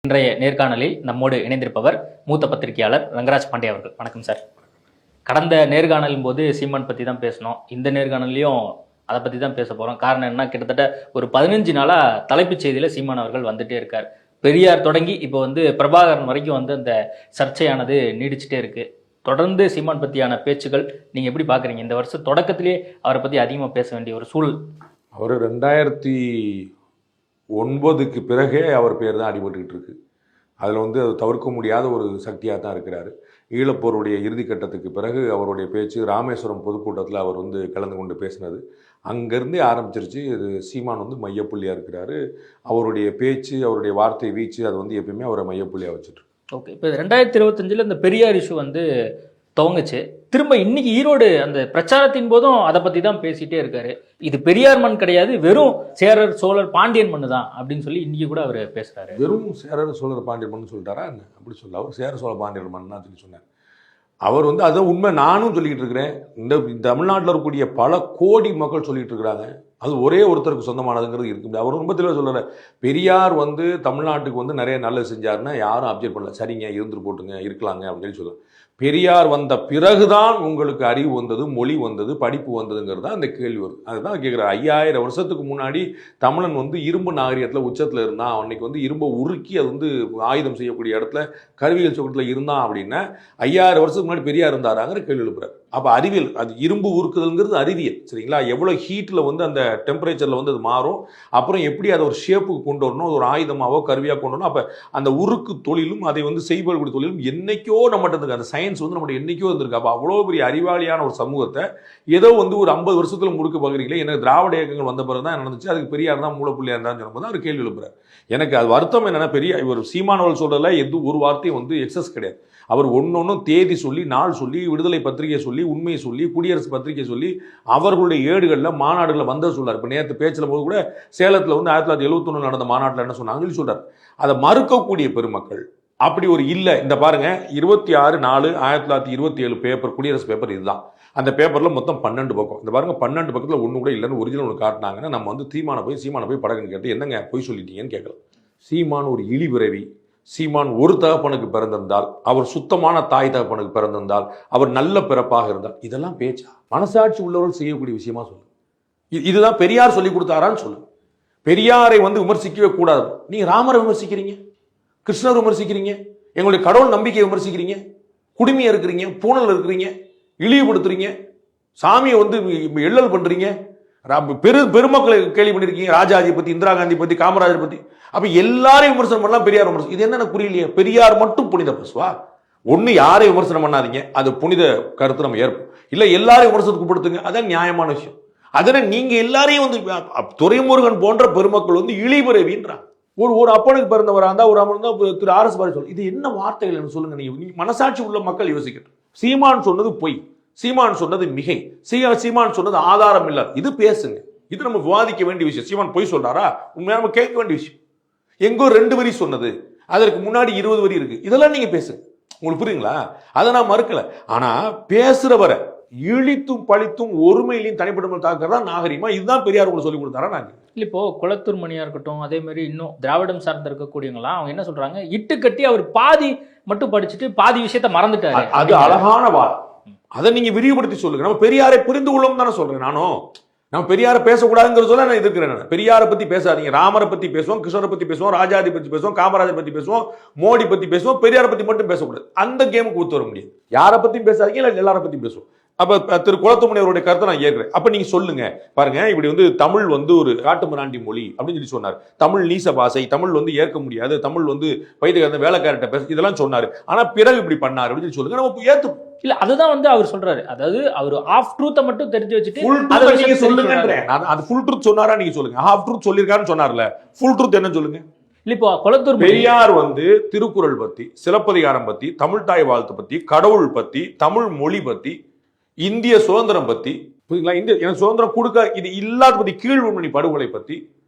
இன்றைய நேர்காணலில் நம்மோடு இணைந்திருப்பவர் மூத்த பத்திரிகையாளர் ரங்கராஜ் பாண்டே அவர்கள். வணக்கம் சார். கடந்த நேர்காணலின் போது சீமான் பற்றி தான் பேசணும். இந்த நேர்காணலையும் அதை பற்றி தான் பேச போகிறோம். காரணம் என்ன, கிட்டத்தட்ட ஒரு 15 நாளாக தலைப்புச் செய்தியில் சீமான் அவர்கள் வந்துட்டே இருக்கார். பெரியார் தொடங்கி இப்போ பிரபாகரன் வரைக்கும் அந்த சர்ச்சையானது நீடிச்சுட்டே இருக்கு. தொடர்ந்து சீமான் பற்றியான பேச்சுகள் நீங்கள் எப்படி பார்க்குறீங்க? இந்த வருஷம் தொடக்கத்திலே அவரை பற்றி அதிகமாக பேச வேண்டிய ஒரு சூழல். அவர் 2009க்கு பிறகே அவர் பேர் தான் அடிபட்டுக்கிட்டு இருக்கு. அதில் அது தவிர்க்க முடியாத ஒரு சக்தியாக தான் இருக்கிறார். ஈழப்போருடைய இறுதிக்கட்டத்துக்கு பிறகு அவருடைய பேச்சு ராமேஸ்வரம் பொதுக்கூட்டத்தில் அவர் கலந்து கொண்டு பேசினது அங்கேருந்தே ஆரம்பிச்சிருச்சு. இது சீமான் மையப்புள்ளியாக இருக்கிறாரு. அவருடைய பேச்சு, அவருடைய வார்த்தை வீச்சு, அது எப்பயுமே அவரை மையப்புள்ளியாக வச்சுட்டு. ஓகே, இப்போ 2025 இந்த பெரியார் இஷ்யூ துவங்குச்சு. திரும்ப இன்னைக்கு ஈரோடு அந்த பிரச்சாரத்தின் போதும் அதை பற்றி தான் பேசிகிட்டே இருக்காரு. இது பெரியார் மண் கிடையாது, வெறும் சேரர் சோழர் பாண்டியன் மண்ணு தான் அப்படின்னு சொல்லி இன்னைக்கு கூட அவர் பேசுகிறாரு. வெறும் சேரர் சோழர் பாண்டியன் மண்ணு சொல்லிட்டாரா என்ன? அப்படி சொல்ல, அவர் சேர சோழ பாண்டியன் மண்ணா சொல்லி சொன்னார். அவர் அதான் உண்மை. நானும் சொல்லிக்கிட்டு இருக்கிறேன். இந்த தமிழ்நாட்டில் இருக்கக்கூடிய பல கோடி மக்கள் சொல்லிட்டு இருக்கிறாங்க. அது ஒரே ஒருத்தருக்கு சொந்தமானதுங்கிறது இருக்கு. அவர் ரொம்ப தெளிவாக சொல்லுற, பெரியார் தமிழ்நாட்டுக்கு நிறைய நல்லது செஞ்சாருன்னா யாரும் அப்ஜெக்ட் பண்ணல. சரிங்க, இருந்துட்டு போட்டுங்க, இருக்கலாங்க அப்படின்னு சொல்லி சொல்லுவாங்க. பெரியார் வந்த பிறகுதான் உங்களுக்கு அறிவு வந்தது, மொழி வந்தது, படிப்பு வந்ததுங்கிறது தான் அந்த கேள்வி வருது. அதுதான் கேட்குறேன். 5000 வருஷத்துக்கு முன்னாடி தமிழன் இரும்பு நாகரிகத்தில் உச்சத்தில் இருந்தான். அன்னைக்கு இரும்பை உருக்கி அது ஆயுதம் செய்யக்கூடிய இடத்துல கருவியல் சொக்கத்தில் இருந்தான் அப்படின்னா 5000 வருஷத்துக்கு முன்னாடி பெரியார் இருந்தாராங்கிற கேள்வி எழுப்புறாரு. அப்போ அறிவியல், அது இரும்பு உருக்குதல்ங்கிறது அறிவியல், சரிங்களா? எவ்வளோ ஹீட்டில் அந்த டெம்பரேச்சரில் அது மாறும், அப்புறம் எப்படி அதை ஒரு ஷேப்புக்கு கொண்டு வரணும், ஒரு ஆயுதமாவோ கருவியாக கொண்டு வரணும். அப்போ அந்த உருக்கு தொழிலும் அதை செய்பவர்களுடைய தொழிலும் என்னைக்கோ நம்மகிட்ட அந்த சயின்ஸ் நம்மகிட்ட என்னைக்கோ இருந்திருக்கு. அப்போ அவ்வளோ பெரிய அறிவாளியான ஒரு சமூகத்தை ஏதோ ஒரு 50 வருஷத்தில் முறுக்க பார்க்குறீங்களே. எனக்கு திராவிட இயக்கங்கள் வந்த பிறகு தான் நடந்துச்சு, அதுக்கு பெரியார் தான் மூலப்புள்ளியாக இருந்தான்னு சொல்லும்போது அவர் கேள்வி எழுப்புறாரு. எனக்கு அது வருத்தம் என்னன்னா, இவர் சீமானவர்கள் சொல்றதுல ஒரு வார்த்தையும் எக்ஸஸ் கிடையாது. அவர் ஒன்னொன்னும் தேதி சொல்லி, நாள் சொல்லி, விடுதலை பத்திரிகை சொல்லி, உண்மையை சொல்லி, குடியரசு பத்திரிகை சொல்லி, அவர்களுடைய ஏடுகளில் மாநாடுகளில் சொல்லார். இப்போ நேற்று பேச்சில் போது கூட சேலத்தில் 1971 நடந்த மாநாட்டில் என்ன சொன்னாங்கன்னு சொல்றாரு. அதை மறுக்கக்கூடிய பெருமக்கள் அப்படி ஒரு இல்லை. இந்த பாருங்க, 26/4/1927 பேப்பர், குடியரசு பேப்பர் இதுதான். அந்த பேப்பரில் மொத்தம் 12 பக்கம். இந்த பாருங்க, 12 பக்கத்தில் ஒன்று கூட இல்லைன்னு ஒரிஜினல் ஒன்று காட்டினாங்கன்னா நம்ம சீமானை போய் படகுன்னு கேட்டு என்னங்க போய் சொல்லிட்டீங்கன்னு கேட்கலாம். சீமான் ஒரு இழிபிறவி. சீமான் ஒரு தகப்பனுக்கு பிறந்திருந்தால், அவர் சுத்தமான தாய் தகப்பனுக்கு பிறந்திருந்தால், அவர் நல்ல பிறப்பாக இருந்தால், இதெல்லாம் பேச்சா? மனசாட்சி உள்ளவர்கள் செய்யக்கூடிய விஷயமா சொல்லு. இதுதான் பெரியார் சொல்லி கொடுத்தாரான்னு சொல்லு. பெரியாரை விமர்சிக்கவே கூடாது. நீங்க ராமரை விமர்சிக்கிறீங்க, கிருஷ்ணர் விமர்சிக்கிறீங்க, எங்களுடைய கடவுள் நம்பிக்கையை விமர்சிக்கிறீங்க, குடுமையா இருக்கிறீங்க, பூனல் இருக்கிறீங்க, இழிவுபடுத்துறீங்க, சாமியை எள்ளல் பண்றீங்க, பெருமக்களை கேள்வி பண்ணிருக்கீங்க, ராஜாஜி பத்தி, இந்திரா காந்தி பத்தி, காமராஜர் பத்தி. அப்ப எல்லாரையும் விமர்சனம் பண்ணலாம், பெரியார் விமர்சனம். இது என்ன புரியலையே? பெரியார் மட்டும் புனித பசுவா? ஒண்ணு யாரையும் விமர்சனம் பண்ணாதீங்க, அது புனித கருத்து நம்ம ஏற்போம். இல்ல எல்லாரையும் விமர்சனத்துக்கு படுத்துங்க, அதான் நியாயமான விஷயம். அதனால நீங்க எல்லாரையும் துரைமுருகன் போன்ற பெருமக்கள் இழிபிறவின்றாங்க. ஒரு அப்பனுக்கு பிறந்தவரா இருந்தா, ஒரு அம்மன் தான் திரு RS பாரதி சொல்ல. இது என்ன வார்த்தைகள் சொல்லுங்க. நீங்க மனசாட்சி உள்ள மக்கள் யோசிக்கட்டும். சீமான் சொன்னது பொய், சீமான் சொன்னது மிகை, சீமான் சொன்னது ஆதாரம் இல்லாத. இது பேசுங்க, இது நம்ம விவாதிக்க வேண்டிய விஷயம். சீமான் பொய் சொல்றாரா? உண்மையா நம்ம கேட்க வேண்டிய விஷயம். எங்கோ 2 வரி சொன்னது, அதற்கு முன்னாடி 20 வரி இருக்கு, இதெல்லாம் நீங்க பேசுங்க. உங்களுக்கு புரியுங்களா? அதை நான் மறுக்கல. ஆனா பேசுறவரை இழித்தும் பழித்தும் ஒருமையிலையும் தனிப்பட்ட தாக்குறதா நாகரிகமா? இதுதான் பெரியார் உங்களுக்கு சொல்லி கொடுத்தாரா? நாங்க இப்போ குளத்தூர் மணியா இருக்கட்டும், அதே மாதிரி இன்னும் திராவிடம் சார்ந்து இருக்கக்கூடியவங்களாம் அவங்க என்ன சொல்றாங்க, இட்டு கட்டி அவர் பாதி மட்டும் படிச்சுட்டு பாதி விஷயத்த மறந்துட்டாரு. அது அழகான வாதம். அதை நீங்க விரிவுபடுத்தி சொல்லுங்க. நம்ம பெரியாரை புரிந்து கொள்ளும் தானே சொல்றேன். நம்ம பெரியாரை பேசக்கூடாதுங்கிற சொல்ல நான் இருக்கிறேன். பெரியாரை பத்தி பேசாதீங்க. ராமரை பத்தி பேசுவோம், கிருஷ்ணரை பத்தி பேசுவோம், ராஜாதி பத்தி பேசுவோம், காமராஜர் பத்தி பேசுவோம், மோடி பத்தி பேசுவோம், பெரியாரை பத்தி மட்டும் பேசக்கூடாது. அந்த கேமுக்கு ஒத்து வர முடியாது. யாரை பத்தியும் பேசாதீங்க, இல்லை எல்லாரை பத்தியும் பேசுவோம். அப்ப திரு குளத்துமணி அவருடைய கருத்தை நான் ஏற்கிறேன். அப்ப நீங்க சொல்லுங்க. பாருங்க, இப்படி தமிழ் ஒரு காட்டுமிராண்டி மொழி அப்படின்னு சொல்லி சொன்னார். தமிழ் நீச பாசை, தமிழ் ஏற்க முடியாது, தமிழ் பைத்தியக்காரன் வேலைக்காரட்ட பேச, இதெல்லாம் சொன்னாரு. ஆனா பிறகு இப்படி பண்ணாரு அப்படின்னு சொல்லி சொல்லுங்க, நம்ம ஏத்து. இல்ல, அதுதான் அவர் சொல்றாரு. அதாவது அவர் ஆஃப் ட்ரூத்தை மட்டும் தெரிஞ்சு வச்சுட்டு நீங்க சொல்லுங்க. அது ஃபுல் ட்ரூத் சொன்னாரா? நீங்க சொல்லுங்க. ஹாஃப் ட்ரூத் சொல்லிருக்காருன்னு சொன்னார்ல, ஃபுல் ட்ரூத் என்ன சொல்லுங்க. இப்போ குளத்தூர் பெரியார் திருக்குறள் பத்தி, சிலப்பதிகாரம் பத்தி, தமிழ் தாய் வாழ்த்து பத்தி, கடவுள் பத்தி, தமிழ் மொழி பத்தி, இந்திய சுதந்திரம் பத்தி, எனக்கு சுதந்திரம் கொடுக்க இது இல்லாத பத்தி, கீழ்வன்மணி படுகொலை பத்தி,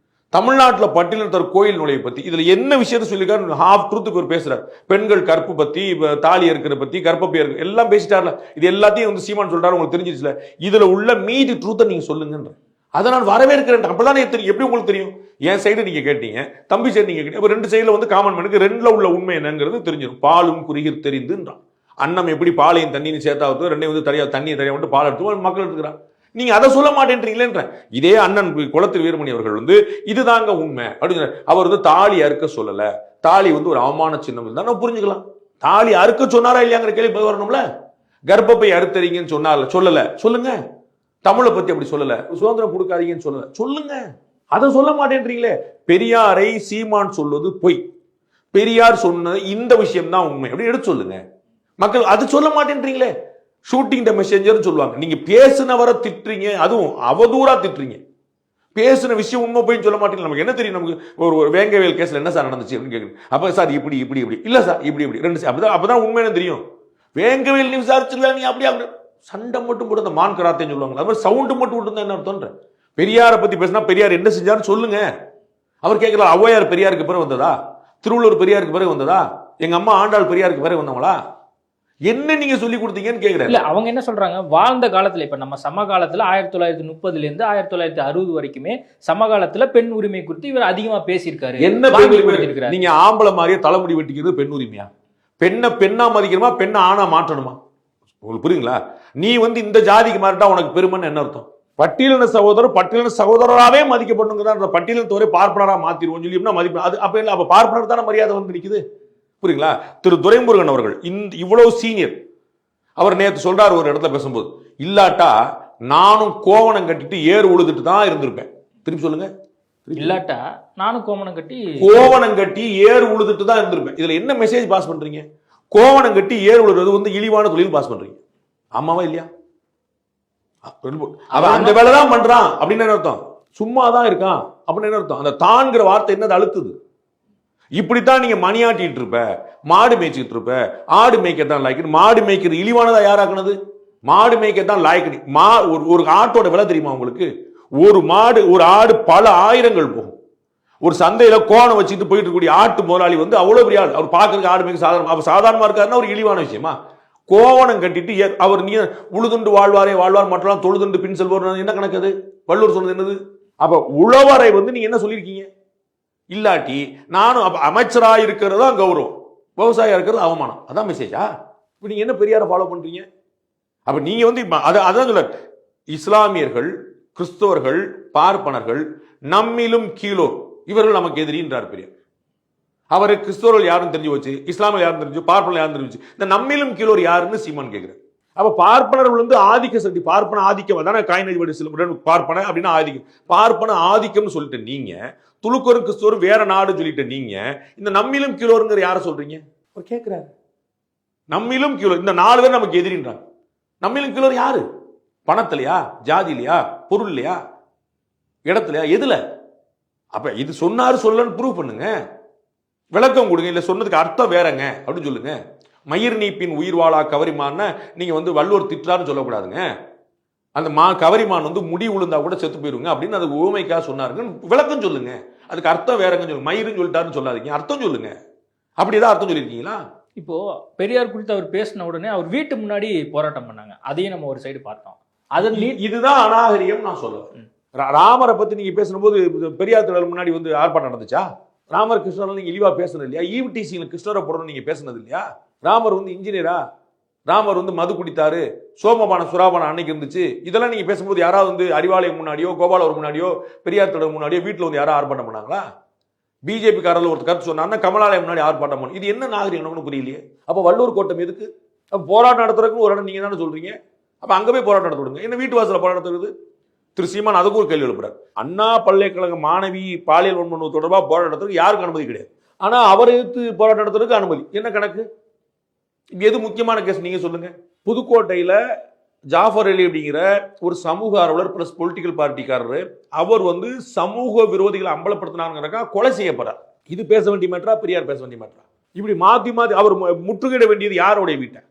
தமிழ்நாட்டில் பட்டியலினத்தர் கோயில் நுழைவை பத்தி, இதுல என்ன விஷயத்த சொல்லியிருக்காரு? ஹாஃப் ட்ரூத்துக்கு ஒரு பேசுறாரு. பெண்கள் கற்பு பத்தி, தாலி இருக்கிற பத்தி, கற்பப்பை எல்லாம் பேசிட்டார்ல. இது எல்லாத்தையும் சீமான் சொல்றாரு, உங்களுக்கு தெரிஞ்சிருச்சுல. இதுல உள்ள மீதி ட்ரூத்தை நீங்க சொல்லுங்கன்ற. அதை நான் வரவேற்கிறேன். அப்பதானே தெரியும். எப்படி உங்களுக்கு தெரியும்? என் சைடு நீங்க கேட்டீங்க, தம்பி சைடு நீங்க கேட்டீங்க. ரெண்டு சைடுல வந்து காமன் மேனுக்கு ரெண்டுல உள்ள உண்மை என்னங்கிறது தெரிஞ்சிடும். பாலும் குறுகிர் தெரிந்துன்றான். அன்னம் எப்படி பாலையும் தண்ணியும் சேர்த்தாவது ரெண்டையும் வந்து தனியாக தண்ணியை தனியாக மட்டும் பால் எடுத்து மக்கள் எடுத்துக்கிறான். நீங்க அதை சொல்ல மாட்டேன்றீங்களேன்ற. இதே அண்ணன் குளத்தில் வீரமணி அவர்கள் வந்து இதுதாங்க உண்மை அப்படின்னு அவர் வந்து தாலி அறுக்க சொல்லல. தாலி வந்து ஒரு அவமான சின்னம் இருந்தா நம்ம புரிஞ்சுக்கலாம். தாலி அறுக்க சொன்னாரா இல்லையாங்கிற கேள்வி வரணும்ல. கர்ப்பப்பை அறுத்தறீங்கன்னு சொன்னார்ல, சொல்லல, சொல்லுங்க. தமிழை பத்தி அப்படி சொல்லல. சுதந்திரம் கொடுக்காதீங்கன்னு சொல்லல, சொல்லுங்க. அதை சொல்ல மாட்டேன்றீங்களே. பெரியாரை சீமான் சொல்வது பொய், பெரியார் சொன்னது இந்த விஷயம் தான் உண்மை அப்படி எடுத்து சொல்லுங்க. மக்கள் அது சொல்ல மாட்டேன்றீங்களே. ஷூட்டிங் த மெசேஞ்சர்னு சொல்லுவாங்க. நீங்க பேசுனவரை திட்டுறீங்க, அதுவும் அவதூறா திட்டுறீங்க. பேசுன விஷயம் உண்மை போய் சொல்ல மாட்டீங்க. நமக்கு என்ன தெரியும்? நமக்கு ஒரு வேங்கவேல் கேஸ்ல என்ன சார் நடந்துச்சு அப்படின்னு கேட்குறேன். அப்ப சார் இப்படி இப்படி இப்படி இல்ல சார் இப்படி இப்படி ரெண்டு அப்பதான் உண்மைன்னு தெரியும். வேங்கவேல் நீ விசாரிச்சுல நீ அப்படியே சண்டை மட்டும் போட்டு அந்த மான் கராத்தேன்னு சொல்லுவாங்க. அது மாதிரி சவுண்டு மட்டும் விட்டு என்ன அர்த்தம்ன்ற. பெரியாரை பத்தி பேசினா பெரியார் என்ன செஞ்சாருன்னு சொல்லுங்க. அவர் கேட்கலாம், ஔவையார் பெரியாருக்கு பிறகு வந்ததா? திருவள்ளூர் பெரியாருக்கு பிறகு வந்ததா? எங்க அம்மா ஆண்டாள் பெரியாருக்கு பிறகு வந்தவங்களா? என்ன நீங்க சொல்லி கொடுத்தீங்கன்னு கேக்குறேன். இல்ல அவங்க என்ன சொல்றாங்க, வாழ்ந்த காலத்துல இப்ப நம்ம சமகாலத்துல 1930 இருந்து 1960 வரைக்குமே சமகாலத்துல பெண் உரிமை குறித்து இவர் அதிகமா பேசியிருக்காரு. என்ன நீங்க ஆம்பளை மாதிரியே தலைமுடி வெட்டிக்கிறது பெண் உரிமையா? பெண்ணை பெண்ணா மதிக்கணுமா, பெண்ணை ஆணா மாற்றணுமா? உங்களுக்கு புரியுங்களா? நீ வந்து இந்த ஜாதிக்கு மாறிட்டா உனக்கு பெருமைன்னு என்ன அர்த்தம்? பட்டியலின சகோதரர் பட்டியலின சகோதரராகவே மதிக்கப்படுங்க. பட்டியலினத்தவரை பார்ப்பனரா மாத்திருவோம் சொல்லி மதிப்பு. அது அப்ப இல்ல, அப்ப பார்ப்பனர் தானே மரியாதை வந்து நிக்குது. புரியுங்களா? திரு துரைமுருகன் அவர்கள் இவ்வளவு சீனியர், அவர் நேற்று சொல்றாரு ஒரு இடத்துல பேசும்போது, இல்லாட்டா நானும் கோவணம் கட்டிட்டு ஏறு உழுதுட்டு தான் இருந்திருப்பேன். திருப்பி சொல்லுங்க. இல்லாட்டா நானும் கோவணம் கட்டி ஏறு உழுதுட்டு தான் இருந்திருப்பேன். இதுல என்ன மெசேஜ் பாஸ் பண்றீங்க? கோவணம் கட்டி ஏறு உழுறது வந்து இழிவான தொழில் பாஸ் பண்றீங்க. ஆமாவா இல்லையா? அவன் அந்த வேலைதான் பண்றான் அப்படின்னு என்ன அர்த்தம்? சும்மாதான் இருக்கான் அப்படின்னு என்ன அர்த்தம்? அந்த தான்கிற வார்த்தை என்னது அழுத்துது. இப்படித்தான் நீங்க மணியாட்டிட்டு இருப்ப, மாடு மேய்ச்சிட்டு இருப்ப, ஆடு மேய்க்கத்தான் லாய்க்கு. மாடு மேய்க்கிறது இழிவானதா யாராக்குனது? மாடு மேய்க்கத்தான் லாய்க்கு. ஒரு ஆட்டோட விலை தெரியுமா உங்களுக்கு? ஒரு மாடு ஒரு ஆடு பல ஆயிரங்கள் போகும். ஒரு சந்தையில கோணம் வச்சுட்டு போயிட்டு இருக்கக்கூடிய ஆட்டு முதலாளி வந்து அவ்வளவு பெரிய ஆள். அவர் பார்க்கறதுக்கு ஆடு மேய்க்க சாதாரண, அப்ப சாதாரணமா இருக்காருன்னா ஒரு இழிவான விஷயமா? கோவணம் கட்டிட்டு அவர் நீ உழுதுண்டு வாழ்வாரே வாழ்வார் மற்றெல்லாம் தொழுதுண்டு பின் செல்வார் என்ன கணக்கு? அது வள்ளுவர் சொன்னது என்னது? அப்ப உழவரை வந்து நீங்க என்ன சொல்லியிருக்கீங்க? இல்லாட்டி நானும் அமைச்சரா இருக்கிறது தான் கௌரவம், விவசாயியா இருக்கிறது அவமானம். அதான் மெசேஜா? இப்ப நீங்க என்ன பெரியாரை ஃபாலோ பண்றீங்க? அப்ப நீங்க வந்து அதான் சொல்ல, இஸ்லாமியர்கள், கிறிஸ்தவர்கள், பார்ப்பனர்கள் நம்மிலும் கீழோர், இவர்கள் நமக்கு எதிரின்றார் பெரியார். அவரு கிறிஸ்தவர்கள் யாருன்னு தெரிஞ்சு வச்சு, இஸ்லாமியர் யாரும் தெரிஞ்சு, பார்ப்பனர் யாரும் தெரிஞ்சு, இந்த நம்மிலும் கீழோர் யாருன்னு சீமான் கேட்கிறார். அப்ப பார்ப்பனர்கள் வந்து ஆதிக்க சக்தி, பார்ப்பன ஆதிக்கம் அதான காயினேஜ் பார்ப்பன அப்படின்னா ஆதிக்கம், பார்ப்பன ஆதிக்கம்னு சொல்லிட்டு நீங்க, துளுக்கரும் கிறிஸ்தவரும் வேற நாடு சொல்லிட்டு நீங்க இந்த நம்மிலும் கீழோருங்கிற யாரை சொல்றீங்க? அவர் கேட்கிறாரு. நம்மிலும் கீழோர் இந்த 4 பேர் நமக்கு எதிரின்றாங்க. நம்மிலும் கீழோர் யாரு? பணத்திலையா, ஜாதிலையா, பொருள்லையா, இடத்துலையா, எதுல? அப்ப இது சொன்னாரு சொல்லன்னு ப்ரூவ் பண்ணுங்க, விளக்கம் கொடுங்க. இல்ல சொன்னதுக்கு அர்த்தம் வேறங்க அப்படின்னு சொல்லுங்க. மயிர் நீப்பின் உயிர் வாழா கவரிமான நீங்க வந்து வள்ளுவர் திட்டாருன்னு சொல்லக்கூடாதுங்க. அந்த கவரிமான் வந்து முடி உளுந்தா கூட செத்து போயிருங்க அப்படின்னு அது உவமைக்காக சொன்னாருங்க. விளக்கம் சொல்லுங்க. அதுக்கு அர்த்தம் வேறங்க சொல்லுங்க. மயிர்னு சொல்லிட்டாருன்னு சொல்லாதீங்க, அர்த்தம் சொல்லுங்க. அப்படிதான் அர்த்தம் சொல்லியிருக்கீங்களா? இப்போ பெரியார் குறித்து அவர் பேசின உடனே அவர் வீட்டு முன்னாடி போராட்டம் பண்ணாங்க. அதையும் நம்ம ஒரு சைடு பார்த்தோம். இதுதான் அநாகரியம் நான் சொல்லுவேன். ராமரை பத்தி நீங்க பேசும்போது பெரியார் திடல் முன்னாடி வந்து ஆர்ப்பாட்டம் நடந்துச்சா? ராமர் கிருஷ்ணர் நீங்க இழிவா பேசுனது இல்லையா? ஈவ்டிசிங்ல கிருஷ்ணரை போடணும் நீங்க பேசுனது இல்லையா? ராமர் வந்து இன்ஜினியரா, ராமர் வந்து மது குடித்தாரு, சோமபான சுராபான அன்னைக்கு இருந்துச்சு. இதெல்லாம் நீங்க பேசும்போது யாராவது வந்து அறிவாலயம் முன்னாடியோ, கோபாலவர் முன்னாடியோ, பெரியார் திடல் முன்னாடியோ வீட்டுல வந்து யாராவது ஆர்ப்பாட்டம் பண்ணாங்களா? பிஜேபி காரர்கள் ஒரு கருத்து சொன்னாங்கன்னா கமலாலயம் முன்னாடி ஆர்ப்பாட்டம் பண்ணணும். இது என்ன நாகரிகம் புரியலையே. அப்ப வள்ளுவர் கோட்டம் எதுக்கு? அப்ப போராட்டம் நடத்துறதுக்கு ஒரு இடம் நீங்க தானே சொல்றீங்க. அப்ப அங்க போய் போராட்டம் நடத்துடுங்க. என்ன வீட்டு வாசல போராட்டம் நடத்துறது? திரு சீமான் அதுக்கு ஒரு கேள்வி எழுப்புறாரு. அண்ணா பல்கலைக்கழக மாணவி பாலியல் வன்முறை தொடர்பாக போராட்டம் நடத்துறதுக்கு யாருக்கு அனுமதி கிடையாது. ஆனா அவரை எதிர்த்து போராட்டம் நடத்துறதுக்கு அனுமதி. என்ன கணக்கு? எது முக்கியமான கேஸ் நீங்க சொல்லுங்க. புதுக்கோட்டையில ஜாஃபர் அலி அப்படிங்கிற ஒரு சமூக ஆர்வலர் பிளஸ் பொலிட்டிக்கல் பார்ட்டிக்காரரு, அவர் வந்து சமூக விரோதிகளை அம்பலப்படுத்தினாருங்கிறக்கா கொலை செய்யப்படுறார். இது பேச வேண்டிய மேட்டரா, பெரியார் பேச வேண்டிய மேட்டரா? இப்படி மாத்தி மாத்தி அவர் முற்றுகையிட வேண்டியது யாருடைய வீட்டை?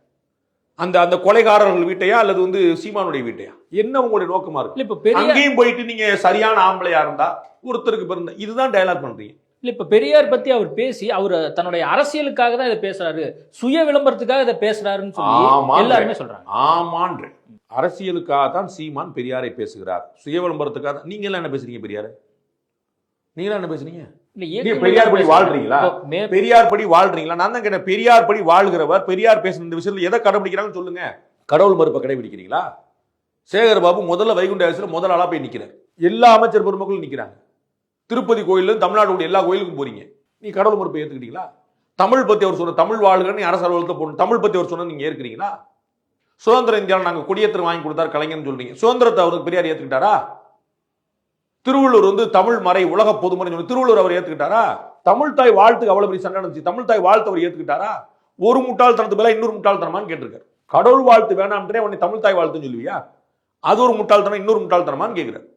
அந்த கொலைகாரர்கள் வீட்டையா அல்லது வந்து சீமானுடைய வீட்டையா? என்ன உங்களுடைய நோக்கமா இருக்கு? இப்ப அங்கேயும் போயிட்டு நீங்க சரியான ஆம்பளையா இருந்தா ஒருத்தருக்கு பிறந்த இதுதான் டயலாக் பண்றீங்க. இல்ல இப்ப பெரியார் பத்தி அவர் பேசி அவர் தன்னுடைய அரசியலுக்காக தான் இதை பேசுறாரு, சுய விளம்பரத்துக்காக இதை பேசுறாருன்னு சொல்லி எல்லாருமே சொல்றாங்க. ஆமான்ற அரசியலுக்காக தான் சீமான் பெரியாரை பேசுகிறார், சுய விளம்பரத்துக்காக தான். நீங்க எல்லாம் என்ன பேசுறீங்க பெரியார்? நீங்க என்ன பேசுறீங்க? நீங்க பெரியார் படி வாழ்றீங்களா? பெரியார் படி வாழ்றீங்களா? நான் தான் கேட்டேன், பெரியார் படி வாழ்கிறவர் பெரியார் பேசுற இந்த விஷயத்துல எதை கடைபிடிக்கிறாங்கன்னு சொல்லுங்க. கடவுள் மறுப்பை கடைபிடிக்கிறீங்களா? சேகர் பாபு முதல்ல வைகுண்ட ஏகாதசியில முதல் ஆளா போய் நிக்கிறார், எல்லா அமைச்சர் பெருமக்களும் நிக்கிறாங்க. திருப்பதி கோயில்ல தமிழ்நாடு எல்லா கோயிலுக்கும் போறீங்க, நீ கடவுள் மறுப்பை ஏத்துக்கிட்டீங்களா? தமிழ் பத்தி அவர் சொன்ன தமிழ் வாழ்கிறன்னு அரசு அலுவலகத்தை போகணும், தமிழ் பத்தி அவர் சொன்ன நீங்க ஏற்கிறீங்களா? சுதந்திர இந்தியாவில் நாங்க கொடியேற்றம் வாங்கி கொடுத்தார் கலைஞர்னு சொல்றீங்க, சுதந்திரத்தை அவருக்கு பெரியார் ஏத்துக்கிட்டாரா? திருவள்ளூர் வந்து தமிழ் மறை உலக பொதுமறை சொல்லி திருவள்ளூர் அவர் ஏத்துக்கிட்டாரா? தமிழ் தாய் வாழ்த்துக்கு அவ்வளவு பெரிய சண்டை நடந்துச்சு, தமிழ் தாய் வாழ்த்து அவர் ஏத்துக்கிட்டாரா? ஒரு முட்டாள்தனத்து மேல இன்னொரு முட்டாள்தனமான்னு கேட்டிருக்காரு. கடவுள் வாழ்த்து வேணாம்ன்றே உன்னை தமிழ் தாய் வாழ்த்துன்னு சொல்லுவியா? அது ஒரு முட்டாள்தனம், இன்னொரு முட்டாள்தனமான்னு கேட்கிறார்.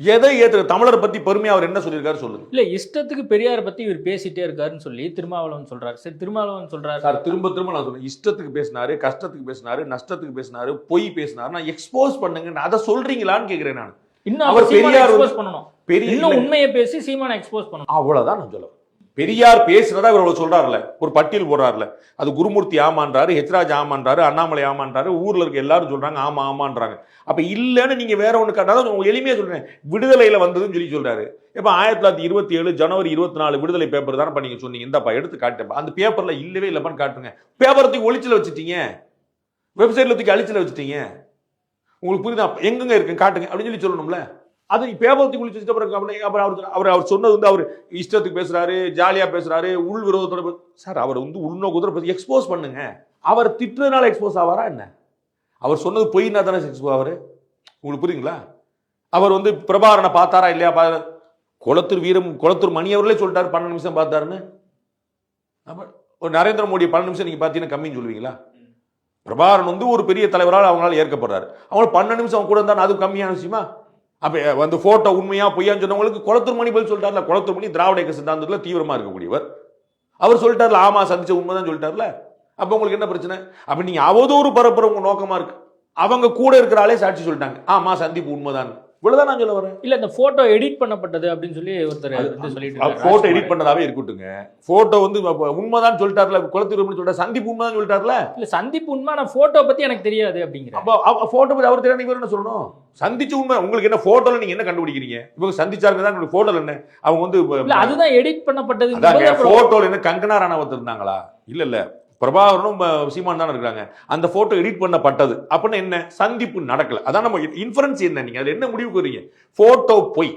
எதை ஏத்துக்க? தமிழர் பத்தி பெருமையா அவர் என்ன சொல்லியிருக்காரு சொல்லுங்க. இல்ல இஷ்டத்துக்கு பெரியார் பத்தி இவர் பேசிட்டே இருக்காருன்னு சொல்லி திருமாவளவன் சொல்றாரு. சரி, திருமாவளவன் சொல்றாரு சார், திரும்ப திரும்ப நான் சொல்றேன், இஷ்டத்துக்கு பேசினாரு, கஷ்டத்துக்கு பேசினாரு, நஷ்டத்துக்கு பேசினாரு, பொய் பேசினாரு, நான் எக்ஸ்போஸ் பண்ணுங்க, அதை சொல்றீங்களான்னு கேட்கிறேன் நான். இன்னும் அவர் பெரியார் எக்ஸ்போஸ் பண்ணணும், இன்னும் உண்மையை பேசி சீமானை எக்ஸ்போஸ் பண்ணணும், அவ்வளவுதான் நான் சொல்லுவேன். பெரியார் பேசுறதா இவர் சொல்றாருல, ஒரு பட்டியல் போடுறாருல, அது குருமூர்த்தி ஆமான்றாரு, ஹெச்ராஜ் ஆமான்றாரு, அண்ணாமலை ஆமான்றாரு, ஊர்ல இருக்க எல்லாரும் சொல்றாங்க ஆமா ஆமான்றாங்க. அப்ப இல்லன்னு நீங்க வேற ஒண்ணு காட்டாதான் உங்களுக்கு எளிமையா சொல்றேன். விடுதலையில வந்ததுன்னு சொல்லி சொல்றாரு. இப்ப 1927 ஜனவரி 24 விடுதலை பேப்பர் தானே நீங்க சொன்னீங்க, இந்தப்பா எடுத்து காட்டுப்பா. அந்த பேப்பர்ல இல்லவே இல்லப்பான்னு காட்டுங்க. பேப்பரத்துக்கு ஒளிச்சல வச்சுட்டீங்க, வெப்சைட்ல தூக்கி அழிச்சல வச்சுட்டீங்க. உங்களுக்கு புரியுதா? எங்கெங்க இருக்கு காட்டுங்க அப்படின்னு சொல்லி சொல்லணும்ல. அது பேப்பரத்துக்கு ஒளிச்சு அப்புறம் அவர் சொன்னது வந்து அவர் இஷ்டத்துக்கு பேசுறாரு, ஜாலியா பேசுறாரு, உள் விரோதத்தோட. சார், அவர் வந்து உள்நோக்கத்தோட எக்ஸ்போஸ் பண்ணுங்க. அவர் திட்டுறதுனால எக்ஸ்போஸ் ஆவாரா என்ன? அவர் சொன்னது பொய்னா தானே எக்ஸ்போஸ் ஆவாரு. உங்களுக்கு புரியுங்களா? அவர் வந்து பிரபாகரனை பார்த்தாரா இல்லையா? குளத்தூர் மணி அவர்களே சொல்லிட்டாரு 12 நிமிஷம் பார்த்தாருன்னு. ஒரு நரேந்திர மோடி 12 நிமிஷம் நீங்க பார்த்தீங்கன்னா கம்மின்னு சொல்லுவீங்களா? பிரபாகரன் வந்து ஒரு பெரிய தலைவரால் அவங்களால ஏற்கப்படுறாரு, அவங்க 12 நிமிஷம் அவங்க கூட இருந்தா அது கம்மியான விஷயமா? அப்ப வந்து போட்டோ உண்மையா பொய்யான்னு சொன்னவங்களுக்கு குளத்தூர் மணி பதில் சொல்லிட்டார்ல. குளத்தூர் மணி திராவிட இயக்க சித்தாந்தத்துல தீவிரமா இருக்கக்கூடியவர், அவர் சொல்லிட்டார்ல, ஆமா சந்திச்ச உண்மைதான் சொல்லிட்டார்ல. அப்ப உங்களுக்கு என்ன பிரச்சனை? அப்ப நீங்க அவதூறு பரப்புற உங்க நோக்கமா இருக்கு. அவங்க கூட இருக்கிறாலே சாட்சி சொல்லிட்டாங்க, ஆமா சந்திப்பு உண்மைதான். இவ்வளவுதான் நான் சொல்ல வரேன். இல்ல இந்த போட்டோ எடிட் பண்ணப்பட்டது அப்படின்னு சொல்லி ஒருத்தர் சொல்லிட்டு, போட்டோ எடிட் பண்ணதாவே இருக்கட்டுங்க, போட்டோ வந்து உண்மைதான் சொல்லிட்டார்ல, குளத்தூர் சொல்லிட்டாரு, சந்திப்பு உண்மைதான் சொல்லிட்டார்ல. இல்ல சந்திப்பு உண்மை, நான் போட்டோ பத்தி எனக்கு தெரியாது அப்படிங்கிற. போட்டோ பத்தி அவர் தெரியாது, நீங்க என்ன சொல்லணும்? சந்திச்ச உண்மை உங்களுக்கு என்ன? போட்டோல நீங்க என்ன கண்டுபிடிக்கிறீங்க? இவங்க சந்திச்சாருங்க தான், உங்களுக்கு போட்டோல என்ன? அவங்க வந்து அதுதான் எடிட் பண்ணப்பட்டது. போட்டோல என்ன கங்கனா ராணாவத் இருந்தாங்களா? இல்ல இல்ல, பிரபாகரனும் சீமான் தானே இருக்காங்க. அந்த போட்டோ எடிட் பண்ணப்பட்டது அப்படின்னா என்ன? சந்திப்பு நடக்கல. அதான் நம்ம இன்ஃபரன்ஸ் என்ன, நீங்க அதுல என்ன முடிவு கூறீங்க? போட்டோ பொய்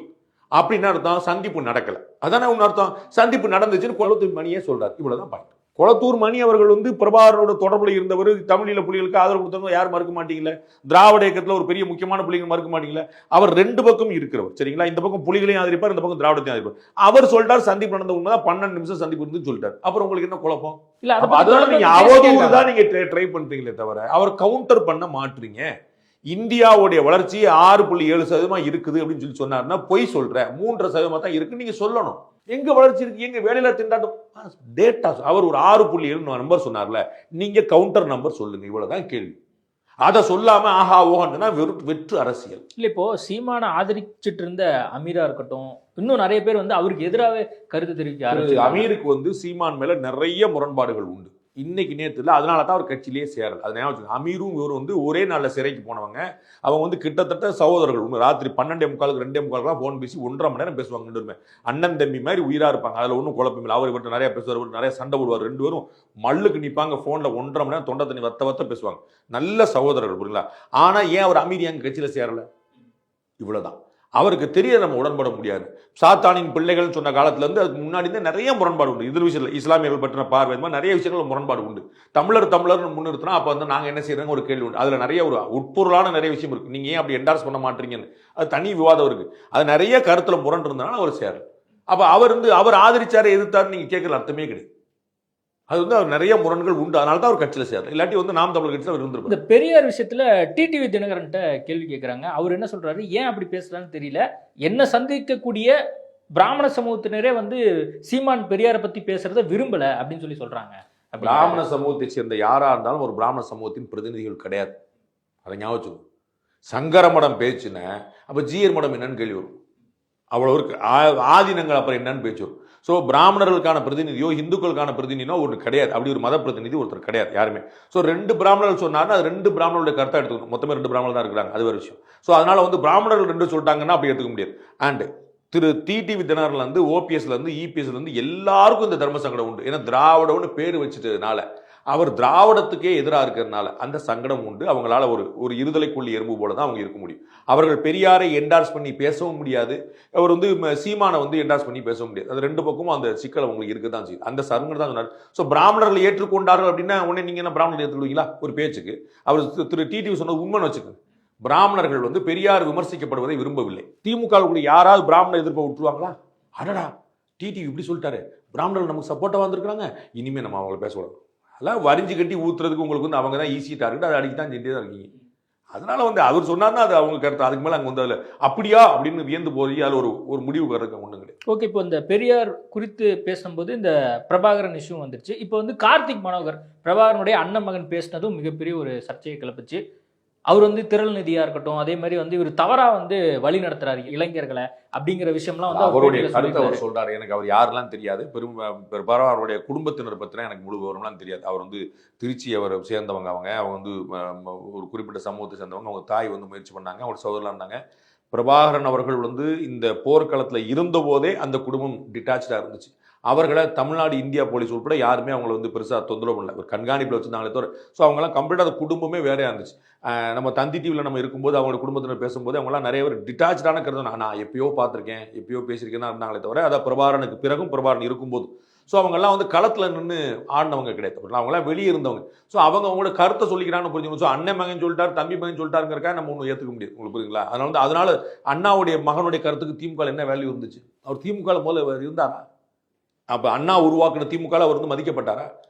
அப்படின்னு அர்த்தம், சந்திப்பு நடக்கல அதானே ஒன்னு அர்த்தம். சந்திப்பு நடந்துச்சுன்னு குளத்தூர் மணியே சொல்றாரு. இவ்வளவுதான் பாயிண்ட். குளத்தூர் மணி அவர்கள் வந்து பிரபாகரனோட தொடர்புல இருந்தவர், தமிழீழ புலிகளுக்கு ஆதரவு கொடுத்தவங்க யாரும் மறுக்க மாட்டீங்களா? திராவிட இயக்கத்துல ஒரு பெரிய முக்கியமான புலிகள் மறுக்க மாட்டீங்களா? அவர் ரெண்டு பக்கம் இருக்கிறவர், சரிங்களா? இந்த பக்கம் புலிகளையும் ஆதரிப்பார், இந்த பக்கம் திராவிடத்தையும் ஆதரிப்பார். அவர் சொல்லிட்டார் சந்திப்பு நடந்த உண்மைதான், 12 நிமிஷம் சந்திப்பு இருந்து சொல்லிட்டார். அப்புறம் உங்களுக்கு என்ன குழப்பம்? இல்ல அதனால நீங்க அவதூறு தான் நீங்க ட்ரை பண்றீங்களே தவிர அவர் கவுண்டர் பண்ண மாட்டீங்க. இந்தியாவுடைய வளர்ச்சி 6.7% இருக்குது அப்படின்னு சொல்லி சொன்னாருன்னா பொய் சொல்ற. 3% தான் இருக்கு நீங்க சொல்லணும். எங்க வளர்ச்சி இருக்கு, எங்க வேலையில திண்டாட்டம் டேட்டா. அவர் ஒரு 6.7 நம்பர் சொன்னார்ல, நீங்க கவுண்டர் நம்பர் சொல்லுங்க. இவ்வளவுதான் கேள்வி. அதை சொல்லாம ஆஹா ஓஹன்னா வெற்று அரசியல். இல்ல இப்போ சீமான ஆதரிச்சிட்டு இருந்த அமீரா இருக்கட்டும், இன்னும் நிறைய பேர் வந்து அவருக்கு எதிராக கருத்து தெரிவிக்க. அமீருக்கு வந்து சீமான் மேல நிறைய முரண்பாடுகள் உண்டு. இன்னைக்கு நேரத்தில் அதனால தான் அவர் கட்சியிலேயே சேரல. அது ஞாபகம். அமீரும் இவரும் வந்து ஒரே நாளில் சிறைக்கு போனவங்க. அவங்க வந்து கிட்டத்தட்ட சகோதரர்கள். ராத்திரி 12:45 2:45 ஃபோன் பேசி 1.5 மணி நேரம் பேசுவாங்க. 2 பேருமே அண்ணன் தம்பி மாதிரி உயிரா இருப்பாங்க. அதில் ஒன்றும் குழப்பம் இல்லை. அவர் இவர்கிட்ட நிறைய பேசுவார், நிறைய சண்டை போடுவார். 2 பேரும் மல்லுக்கு நிற்பாங்க. ஃபோனில் 1.5 மணி நேரம் தொண்டை தண்ணி வத்த பேசுவாங்க. நல்ல சகோதரர்கள், புரியுங்களா? ஆனால் ஏன் அவர் அமீர் எங்கள் கட்சியில் சேரல? இவ்வளோதான். அவருக்கு தெரிய நம்ம உடன்பட முடியாது. சாத்தானின் பிள்ளைகள் சொன்ன காலத்துல இருந்து அதுக்கு முன்னாடி நிறைய முரண்பாடு உண்டு. இது விஷயத்தில் இஸ்லாமியர்கள் பற்றின பார்வை நிறைய விஷயங்கள் முரண்பாடு உண்டு. தமிழர் முன்னிறுத்தினா அப்போ வந்து நாங்கள் என்ன செய்யறோங்க ஒரு கேள்வி உண்டு. அதில் நிறைய ஒரு உட்பொருளான நிறைய விஷயம் இருக்கு. நீங்கள் ஏன் அப்படி என்டார்ஸ் பண்ண மாட்டீங்கன்னு அது தனி விவாதம் இருக்கு. அது நிறைய கருத்துல முரண் இருந்தனால அவர் சேரல. அப்போ அவர் ஆதரிச்சாரு எதிர்த்தாரு நீங்க கேட்கல அர்த்தமே கிடையாது. அது வந்து அவர் நிறைய முரண்கள் உண்டு. அதனால தான் அவர் கட்சியில் சேரல. இல்லாட்டி வந்து நாம் தமிழர் கட்சியில் அவர் இருந்திருப்பார். இந்த பெரியார் விஷயத்துல டிடிவி தினகரன்ட்ட கேள்வி கேட்குறாங்க. அவர் என்ன சொல்றாரு, ஏன் அப்படி பேசுறான்னு தெரியல, என்ன சந்திக்கக்கூடிய பிராமண சமூகத்தினரே வந்து சீமான் பெரியாரை பத்தி பேசுறத விரும்பல அப்படின்னு சொல்லி சொல்றாங்க. பிராமண சமூகத்தை சேர்ந்த யாரா இருந்தாலும் ஒரு பிராமண சமூகத்தின் பிரதிநிதிகள் கிடையாது. அதை ஞாபகம். சங்கர மடம் பேச்சுன்னா அப்ப ஜீயர் மடம் என்னன்னு கேள்வி வரும். அவ்வளவு இருக்கு. ஆதீனங்கள் அப்புறம் என்னன்னு பேச்சு வரும். ஸோ பிராமணர்களுக்கான பிரதிநிதியோ இந்துக்களுக்கான பிரதிநிதியோ ஒரு கிடையாது. அப்படி ஒரு மத பிரதிநிதி ஒருத்தர் கிடையாது யாருமே. ஸோ 2 பிராமணர்கள் சொன்னாருன்னா அது 2 பிராமணர்களுடைய கருத்தை எடுத்துக்கணும். மொத்தமே 2 பிராமணர்கள் தான் இருக்கிறாங்க, அது ஒரு விஷயம். ஸோ அதனால வந்து பிராமணர்கள் 2 சொல்லிட்டாங்கன்னா அப்படி எடுத்துக்க முடியாது. அண்ட் திரு டிடிவி தினகரன்லேருந்து ஓபிஎஸ்லேருந்து இபிஎஸ்லேருந்து எல்லாருக்கும் இந்த தர்ம சங்கடம் உண்டு. ஏன்னா திராவிடம்னு பேர் வச்சுட்டதுனால, அவர் திராவிடத்துக்கே எதிராக இருக்கிறதுனால அந்த சங்கடம் உண்டு. அவங்களால ஒரு இருதலைக்குள்ளி எறும்பு போல தான் அவங்க இருக்க முடியும். அவர்கள் பெரியாரை என்டார்ஸ் பண்ணி பேசவும் முடியாது, அவர் வந்து சீமானை வந்து என்டார்ஸ் பண்ணி பேசவும் முடியாது. அது 2 பக்கமும் அந்த சிக்கல் அவங்களுக்கு இருக்க தான் செய்யுது. அந்த சங்கடம் தான் சொன்னார். ஸோ பிராமணர்கள் ஏற்றுக்கொண்டார்கள் அப்படின்னா உடனே நீங்கள் என்ன பிராமணர்கள் ஏற்றுக்கொள்வீங்களா? ஒரு பேச்சுக்கு அவர் திரு டிடிவி சொன்னது உண்மைன்னு வச்சுக்கோங்க. பிராமணர்கள் வந்து பெரியார் விமர்சிக்கப்படுவதை விரும்பவில்லை. திமுக யாராவது பிராமண எதிர்ப்பை விட்டுருவாங்களா? அடடா டிடிவி இப்படி சொல்லிட்டாரு, பிராமணர்கள் நமக்கு சப்போர்ட்டாக வந்திருக்காங்க, இனிமேல் நம்ம அவங்களை பேசக்கூடாது. அதெல்லாம் வரிஞ்சு கட்டி ஊத்துறதுக்கு உங்களுக்கு வந்து அவங்க தான் ஈஸி டார்கெட், அதை அடிக்க தான் செஞ்சே தான் இருக்கீங்க. அதனால வந்து அவர் சொன்னார்னா அது அவங்க கருத்து. அதுக்கு மேலே அங்கே வந்து அதில் அப்படியா அப்படின்னு வியந்து போய் அதில் ஒரு முடிவு வர்றதுக்கு ஒன்றும் கிடையாது. ஓகே, இப்போ இந்த பெரியார் குறித்து பேசும்போது இந்த பிரபாகரன் இஷ்யூ வந்துருச்சு. இப்போ வந்து கார்த்திக் மனோகர் பிரபாகரனுடைய அண்ணன் மகன் பேசினதும் மிகப்பெரிய ஒரு சர்ச்சையை கிளப்பிச்சு. அவர் வந்து திரள் நிதியா இருக்கட்டும், அதே மாதிரி வந்து இவர் தவறா வந்து வழி நடத்துறாரு இளைஞர்களை அப்படிங்கிற விஷயம்லாம் வந்து அவருடைய கருத்தை அவர் சொல்றாரு. எனக்கு அவர் யாரெல்லாம் தெரியாது, பெரும்பாலும் அவருடைய குடும்பத்தினர் பற்றினா எனக்கு முழு விவரம்லாம் தெரியாது. அவர் வந்து திருச்சி அவர் சேர்ந்தவங்க, அவங்க வந்து ஒரு குறிப்பிட்ட சமூகத்தை சேர்ந்தவங்க. அவங்க தாய் வந்து முயற்சி பண்ணாங்க, அவங்க சகோதரலாம் இருந்தாங்க. பிரபாகரன் அவர்கள் வந்து இந்த போர்க்களத்தில் இருந்தபோதே அந்த குடும்பம் டிட்டாச்சாக இருந்துச்சு. அவர்களை தமிழ்நாடு இந்தியா போலீஸ் உட்பட யாருமே அவங்கள வந்து பெருசாக தொந்தரவு பண்ணல, ஒரு கண்காணிப்பில் வச்சுருந்தாங்களே தவிர. ஸோ அவங்களாம் கம்ப்ளீட்டாக அந்த குடும்பமே வேறையாக இருந்துச்சு. நம்ம தந்தி டிவியில் நம்ம இருக்கும்போது அவங்களோட குடும்பத்தினர் பேசும்போது அவங்களாம் நிறைய பேர் டிட்டாச்சான கருத்து நான் எப்பயோ பார்த்துருக்கேன், எப்பயோ பேசியிருக்கேன் தான் இருந்தாங்களே தவிர, அதை பிரபாகரனுக்கு பிறகும் பிரபாகரன் இருக்கும்போது ஸோ அவங்கெல்லாம் வந்து களத்தில் நின்று ஆடினவங்க கிடையாது, அவங்களாம் வெளியே இருந்தவங்க. ஸோ அவங்களோட கருத்தை சொல்லிக்கிறான்னு புரிஞ்சுக்கணும். ஸோ அண்ணன் மகன் சொல்லிட்டார், தம்பி மகன் சொல்லிட்டாருங்கிறக்காக நம்ம ஒன்றும் ஏற்றுக்க முடியாது. உங்களுக்கு புரியுங்களா? அதனால அண்ணாவுடைய மகனுடைய கருத்துக்கு திமுக என்ன வேல்யூ இருந்துச்சு? அவர் திமுக முதல்ல இருந்தாரா? அப்போ அண்ணா உருவாக்குன திமுக அவர் வந்து மதிக்கப்பட்டாரா?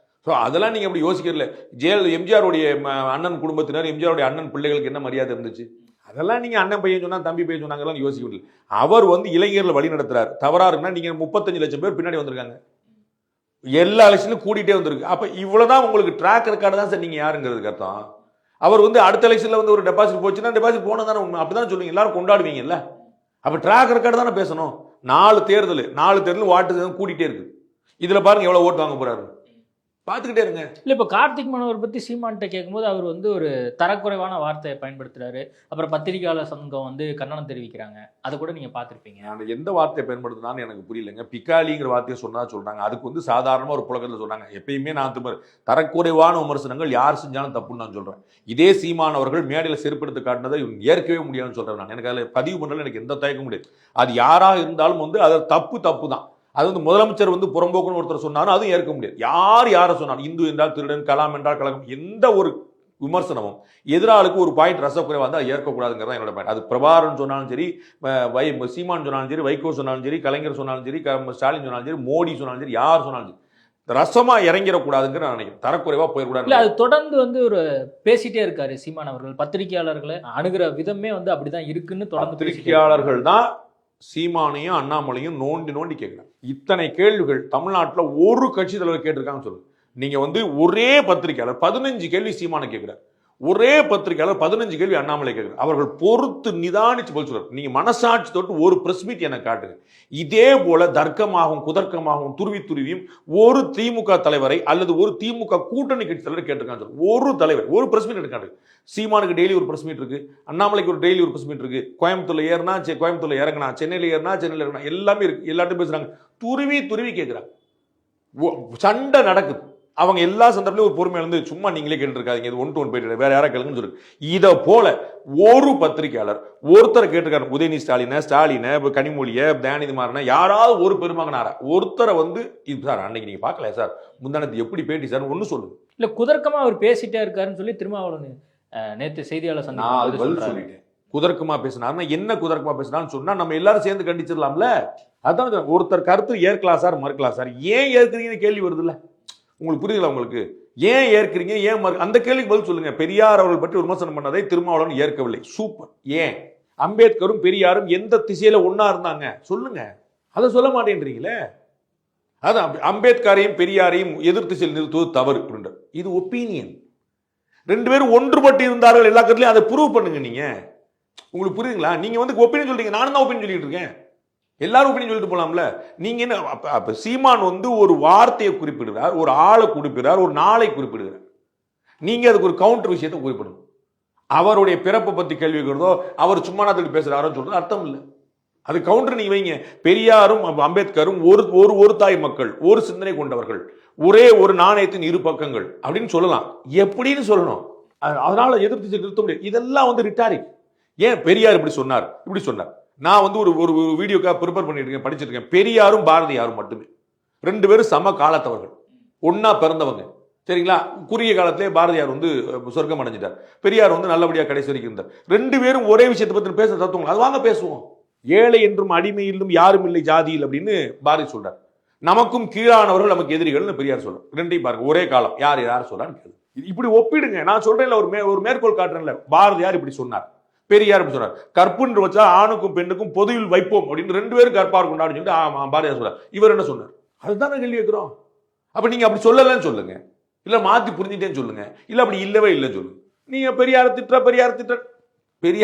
ஸோ அதெல்லாம் நீங்கள் அப்படி யோசிக்கிறல. எம்ஜிஆருடைய அண்ணன் குடும்பத்தினர், எம்ஜிஆருடைய அண்ணன் பிள்ளைகளுக்கு என்ன மரியாதை இருந்துச்சு? அதெல்லாம் நீங்கள் அண்ணன் பையன் சொன்னா தம்பி பையன் சொன்னாங்கலாம் யோசிக்க முடியல. அவர் வந்து இளைஞர்களை வழி நடத்துறாரு. தவறா இருக்குன்னா நீங்கள் 35 லட்சம் பேர் பின்னாடி வந்திருக்காங்க, எல்லா எலெக்ஷனும் கூட்டிகிட்டே வந்திருக்கு. அப்போ இவ்வளோதான் உங்களுக்கு ட்ராக் ரெக்கார்டு தான் சார் நீங்கள் யாருங்கிறதுக்கு அர்த்தம். அவர் வந்து அடுத்த எலெக்ஷனில் வந்து ஒரு டெபாசிட் போச்சுன்னா டெபாசிட் போனது தானே உண்மை, அப்படி தானே சொல்லுவீங்க, எல்லாரும் கொண்டாடுவீங்கல்ல. அப்போ ட்ராக் ரெக்கார்டு தானே பேசணும். 4 தேர்தல் வாட்டு கூட்டிகிட்டே இருக்குது. இதில் பாருங்க எவ்வளோ ஓட்டு வாங்க போறாரு, பார்த்துக்கிட்டே இருங்க. இல்லை, இப்போ கார்த்திக் மனோகர் பற்றி சீமான்கிட்ட கேட்கும்போது அவர் வந்து ஒரு தரக்குறைவான வார்த்தையை பயன்படுத்துறாரு. அப்புறம் பத்திரிகையாளர் சங்கம் வந்து கண்டனம் தெரிவிக்கிறாங்க, அதை கூட நீங்கள் பார்த்துருப்பீங்க. நான் எந்த வார்த்தையை பயன்படுத்தினான்னு எனக்கு புரியலைங்க. பிக்காலிங்கிற வார்த்தையை சொன்னா சொல்றாங்க, அதுக்கு வந்து சாதாரணமாக ஒரு புழக்கத்தில் சொல்றாங்க. எப்பயுமே நான் தரக்குறைவான விமர்சனங்கள் யார் செஞ்சாலும் தப்புன்னு நான் சொல்றேன். இதே சீமான் அவர்கள் மேடையில் செருப்படுத்தி காட்டினதை ஏற்கவே முடியாதுன்னு சொல்றேன் நான். எனக்கு அதில் பதிவு பண்ணுறது எனக்கு எந்த தயக்கம் முடியாது. அது யாராக இருந்தாலும் வந்து அது தப்பு தான். அது வந்து முதலமைச்சர் வந்து புறம்போக்குன்னு ஒருத்தர் சொன்னாலும் அதுவும் ஏற்க முடியாது. யாரை சொன்னாலும், இந்து என்றால் திருடன், கலாம் என்றால் கலகம், எந்த ஒரு விமர்சனமும் எதிராளுக்கு ஒரு பாயிண்ட் ரசக்குறைவாக இருந்தால் ஏற்கக்கூடாதுங்கிறதா என்னோட பாயிண்ட். அது பிரபாகரன் சொன்னாலும் சரி, சீமான் சொன்னாலும் சரி, வைகோ சொன்னாலும் சரி, கலைஞர் சொன்னாலும் சரி, ஸ்டாலின் சொன்னாலும் சரி, மோடி சொன்னாலும் சரி, யார் சொன்னாலும் சரி, ரசமா இறங்கிடக்கூடாதுங்கிற நான் நினைக்கிறேன். தரக்குறைவா போயிடக்கூடாது. அது தொடர்ந்து வந்து ஒரு பேசிட்டே இருக்காரு சீமான் அவர்கள். பத்திரிகையாளர்களை அணுகிற விதமே வந்து அப்படிதான் இருக்குன்னு தொடர்ந்து. பத்திரிகையாளர்கள் தான் சீமானையும் அண்ணாமலையும் நோண்டி கேட்கிறாங்க. இத்தனை கேள்விகள் தமிழ்நாட்டில் ஒரு கட்சி தலைவர் கேட்டிருக்காங்கன்னு சொல்லுங்க. நீங்க வந்து ஒரே பத்திரிகையாளர் 15 கேள்வி சீமானை கேட்கிறார், ஒரே பத்திரிகையாளர் 15 கேள்வி அண்ணாமலை கேட்கிறார். அவர்கள் பொறுத்து நிதானிச்சு பதில் சொல்றாரு. நீங்க மனசாட்சி தொட்டு ஒரு பிரஸ் மீட் எனக்கு காட்டுங்க. இதே போல தர்க்கமாகவும் குதர்க்கமாகவும் துருவியும் ஒரு திமுக தலைவரை அல்லது ஒரு திமுக கூட்டணி கட்சி தலைவர் கேட்டிருக்காங்க. ஒரு தலைவர் ஒரு பிரஸ் மீட் எடுக்காரு. சீமானுக்கு டெய்லி ஒரு பிரஸ் மீட் இருக்கு, அண்ணாமலைக்கு ஒரு டெய்லி ஒரு பிரஸ் மீட் இருக்கு. கோயம்புத்தூர்ல ஏறினா கோயம்புத்தூர்ல இறங்கினா, சென்னையில இறங்கினா எல்லாமே இருக்கு. எல்லாத்தையும் பேசுறாங்க, துருவி கேட்கிறாங்க. சண்டை நடக்குது. அவங்க எல்லா சந்தர்ப்பத்திலும் ஒரு பொறுமையில இருந்து சும்மா நீங்களே கேட்டு இருக்காதீங்க, இது 1-to-1 போயிட்டு வேற யாரா கேளுங்கன்னு சொல்லு. இதை போல ஒரு பத்திரிகையாளர் ஒருத்தரை கேட்டிருக்காரு. உதயநிதி ஸ்டாலினை, கனிமொழியை, தயாநிதிமாறனை, யாராவது ஒரு பெருமகனாரா ஒருத்தரை வந்து இது சார் அன்னைக்கு நீங்க பார்க்கல சார், முந்தானத்து எப்படி பேட்டி சார் ஒன்னு சொல்லுங்க. இல்ல குதர்க்கமா அவர் பேசிட்டே இருக்காருன்னு சொல்லி திருமாவளவன் நேற்று செய்தியாளர் சந்திப்பு பதில் சொல்லிட்டேன். குதர்க்கமா பேசினாருன்னா என்ன குதர்க்கமா பேசினான்னு சொன்னா நம்ம எல்லாரும் சேர்ந்து கண்டிச்சிடலாம்ல. அதான் ஒருத்தர் கருத்து ஏற்கலாம் சார், மறுக்கலாம் சார். ஏன் ஏற்கிறீங்கன்னு கேள்வி வருது இல்ல உங்களுக்கு? புரியுதுல உங்களுக்கு? ஏன் ஏற்கிறீங்க, ஏன் அந்த கேள்விக்கு பதில் சொல்லுங்க. பெரியார் அவர்கள் பற்றி விமர்சனம் பண்ணதை திருமாவளவன் ஏற்கவில்லை, சூப்பர். ஏன் அம்பேத்கரும் பெரியாரும் எந்த திசையில ஒன்னா இருந்தாங்க சொல்லுங்க, அதை சொல்ல மாட்டேன்றீங்களே. அதான் அம்பேத்கரையும் பெரியாரையும் எதிர் திசையில் நிறுத்துவது தவறு. இது ஒப்பீனியன். 2 பேரும் ஒன்றுபட்டு இருந்தார்கள் எல்லா கருத்துலையும், அதை ப்ரூவ் பண்ணுங்க. நீங்க உங்களுக்கு புரியுதுங்களா? நீங்க வந்து ஒப்பீனியன் சொல்றீங்க, நானும் தான் ஒப்பீனியன் சொல்லிட்டு இருக்கேன். எல்லாரும் ஒப்பீனியன் சொல்லிட்டு போலாம்ல. நீங்க என்ன அப்ப சீமான் வந்து ஒரு வார்த்தையை குறிப்பிடுறார், ஒரு ஆளை குறிப்பிடுறார், ஒரு நாளை குறிப்பிடுகிறார். நீங்க அதுக்கு ஒரு கவுண்டர் விஷயத்தை குறிப்பிடணும். அவருடைய பிறப்பை பத்தி கேள்வி கேட்கிறதோ, அவர் சும்மா நாத்துக்கு பேசுறாருன்னு சொல்றது அர்த்தம் இல்லை. அது கவுண்டர் நீங்க வைங்க. பெரியாரும் அம்பேத்கரும் ஒரு தாய் மக்கள், ஒரு சிந்தனை கொண்டவர்கள், ஒரே ஒரு நாணயத்தின் இரு பக்கங்கள் அப்படின்னு சொல்லலாம். எப்படின்னு சொல்லணும். அதனால எதிர்த்து நிறுத்த முடியாது. இதெல்லாம் வந்து ரிட்டாரிக். ஏன் பெரியார் இப்படி சொன்னார், இப்படி சொன்னார். நான் வந்து ஒரு வீடியோக்காக ப்ரிப்பேர் பண்ணிட்டு இருக்கேன், படிச்சிட்டு இருக்கேன். பெரியாரும் பாரதியாரும் மட்டுமே 2 பேரும் சம காலத்தவர்கள், ஒன்னா பிறந்தவங்க. சரிங்களா? குறுகிய காலத்திலே பாரதியார் வந்து சொர்க்கம் அடைஞ்சிட்டார். பெரியார் வந்து நல்லபடியா கடைசி வரைக்கும் இருந்தார். 2 பேரும் ஒரே விஷயத்தை பத்தி பேச தத்துவம். அது வாங்க பேசுவோம். ஏழை என்றும் அடிமை என்றும் யாரும் இல்லை ஜாதியில் அப்படின்னு பாரதி சொல்றார். நமக்கும் கீழானவர்கள் நமக்கு எதிரிகள் பெரியார் சொல்றார். 2ஐயும் பாருங்க, ஒரே காலம். யார் சொல்றான்னு கேளு. இப்படி ஒப்பிடுங்க. நான் சொல்றேன்ல, ஒரு மேற்கோள் காட்டுறேன்ல. பாரதியார் இப்படி சொன்னார், பெரியார் இப்படி சொன்னார். கற்புன்று வச்சா ஆணுக்கும் பெண்ணுக்கும் பொதுவில் வைப்போம் அப்படின்னு 2 பேரும் கற்பார் கொண்டாடுன்னு சொல்லிட்டு பாரதியார் சொல்றார். இவர் என்ன சொன்னார்? அதுதான் கேள்வி கேட்கிறோம். அப்ப நீங்க அப்படி சொல்லலன்னு சொல்லுங்க, இல்ல மாத்தி புரிஞ்சுட்டேன்னு சொல்லுங்க, இல்ல அப்படி இல்லவே இல்லைன்னு சொல்லுங்க. நீங்க பெரியார் திட்ட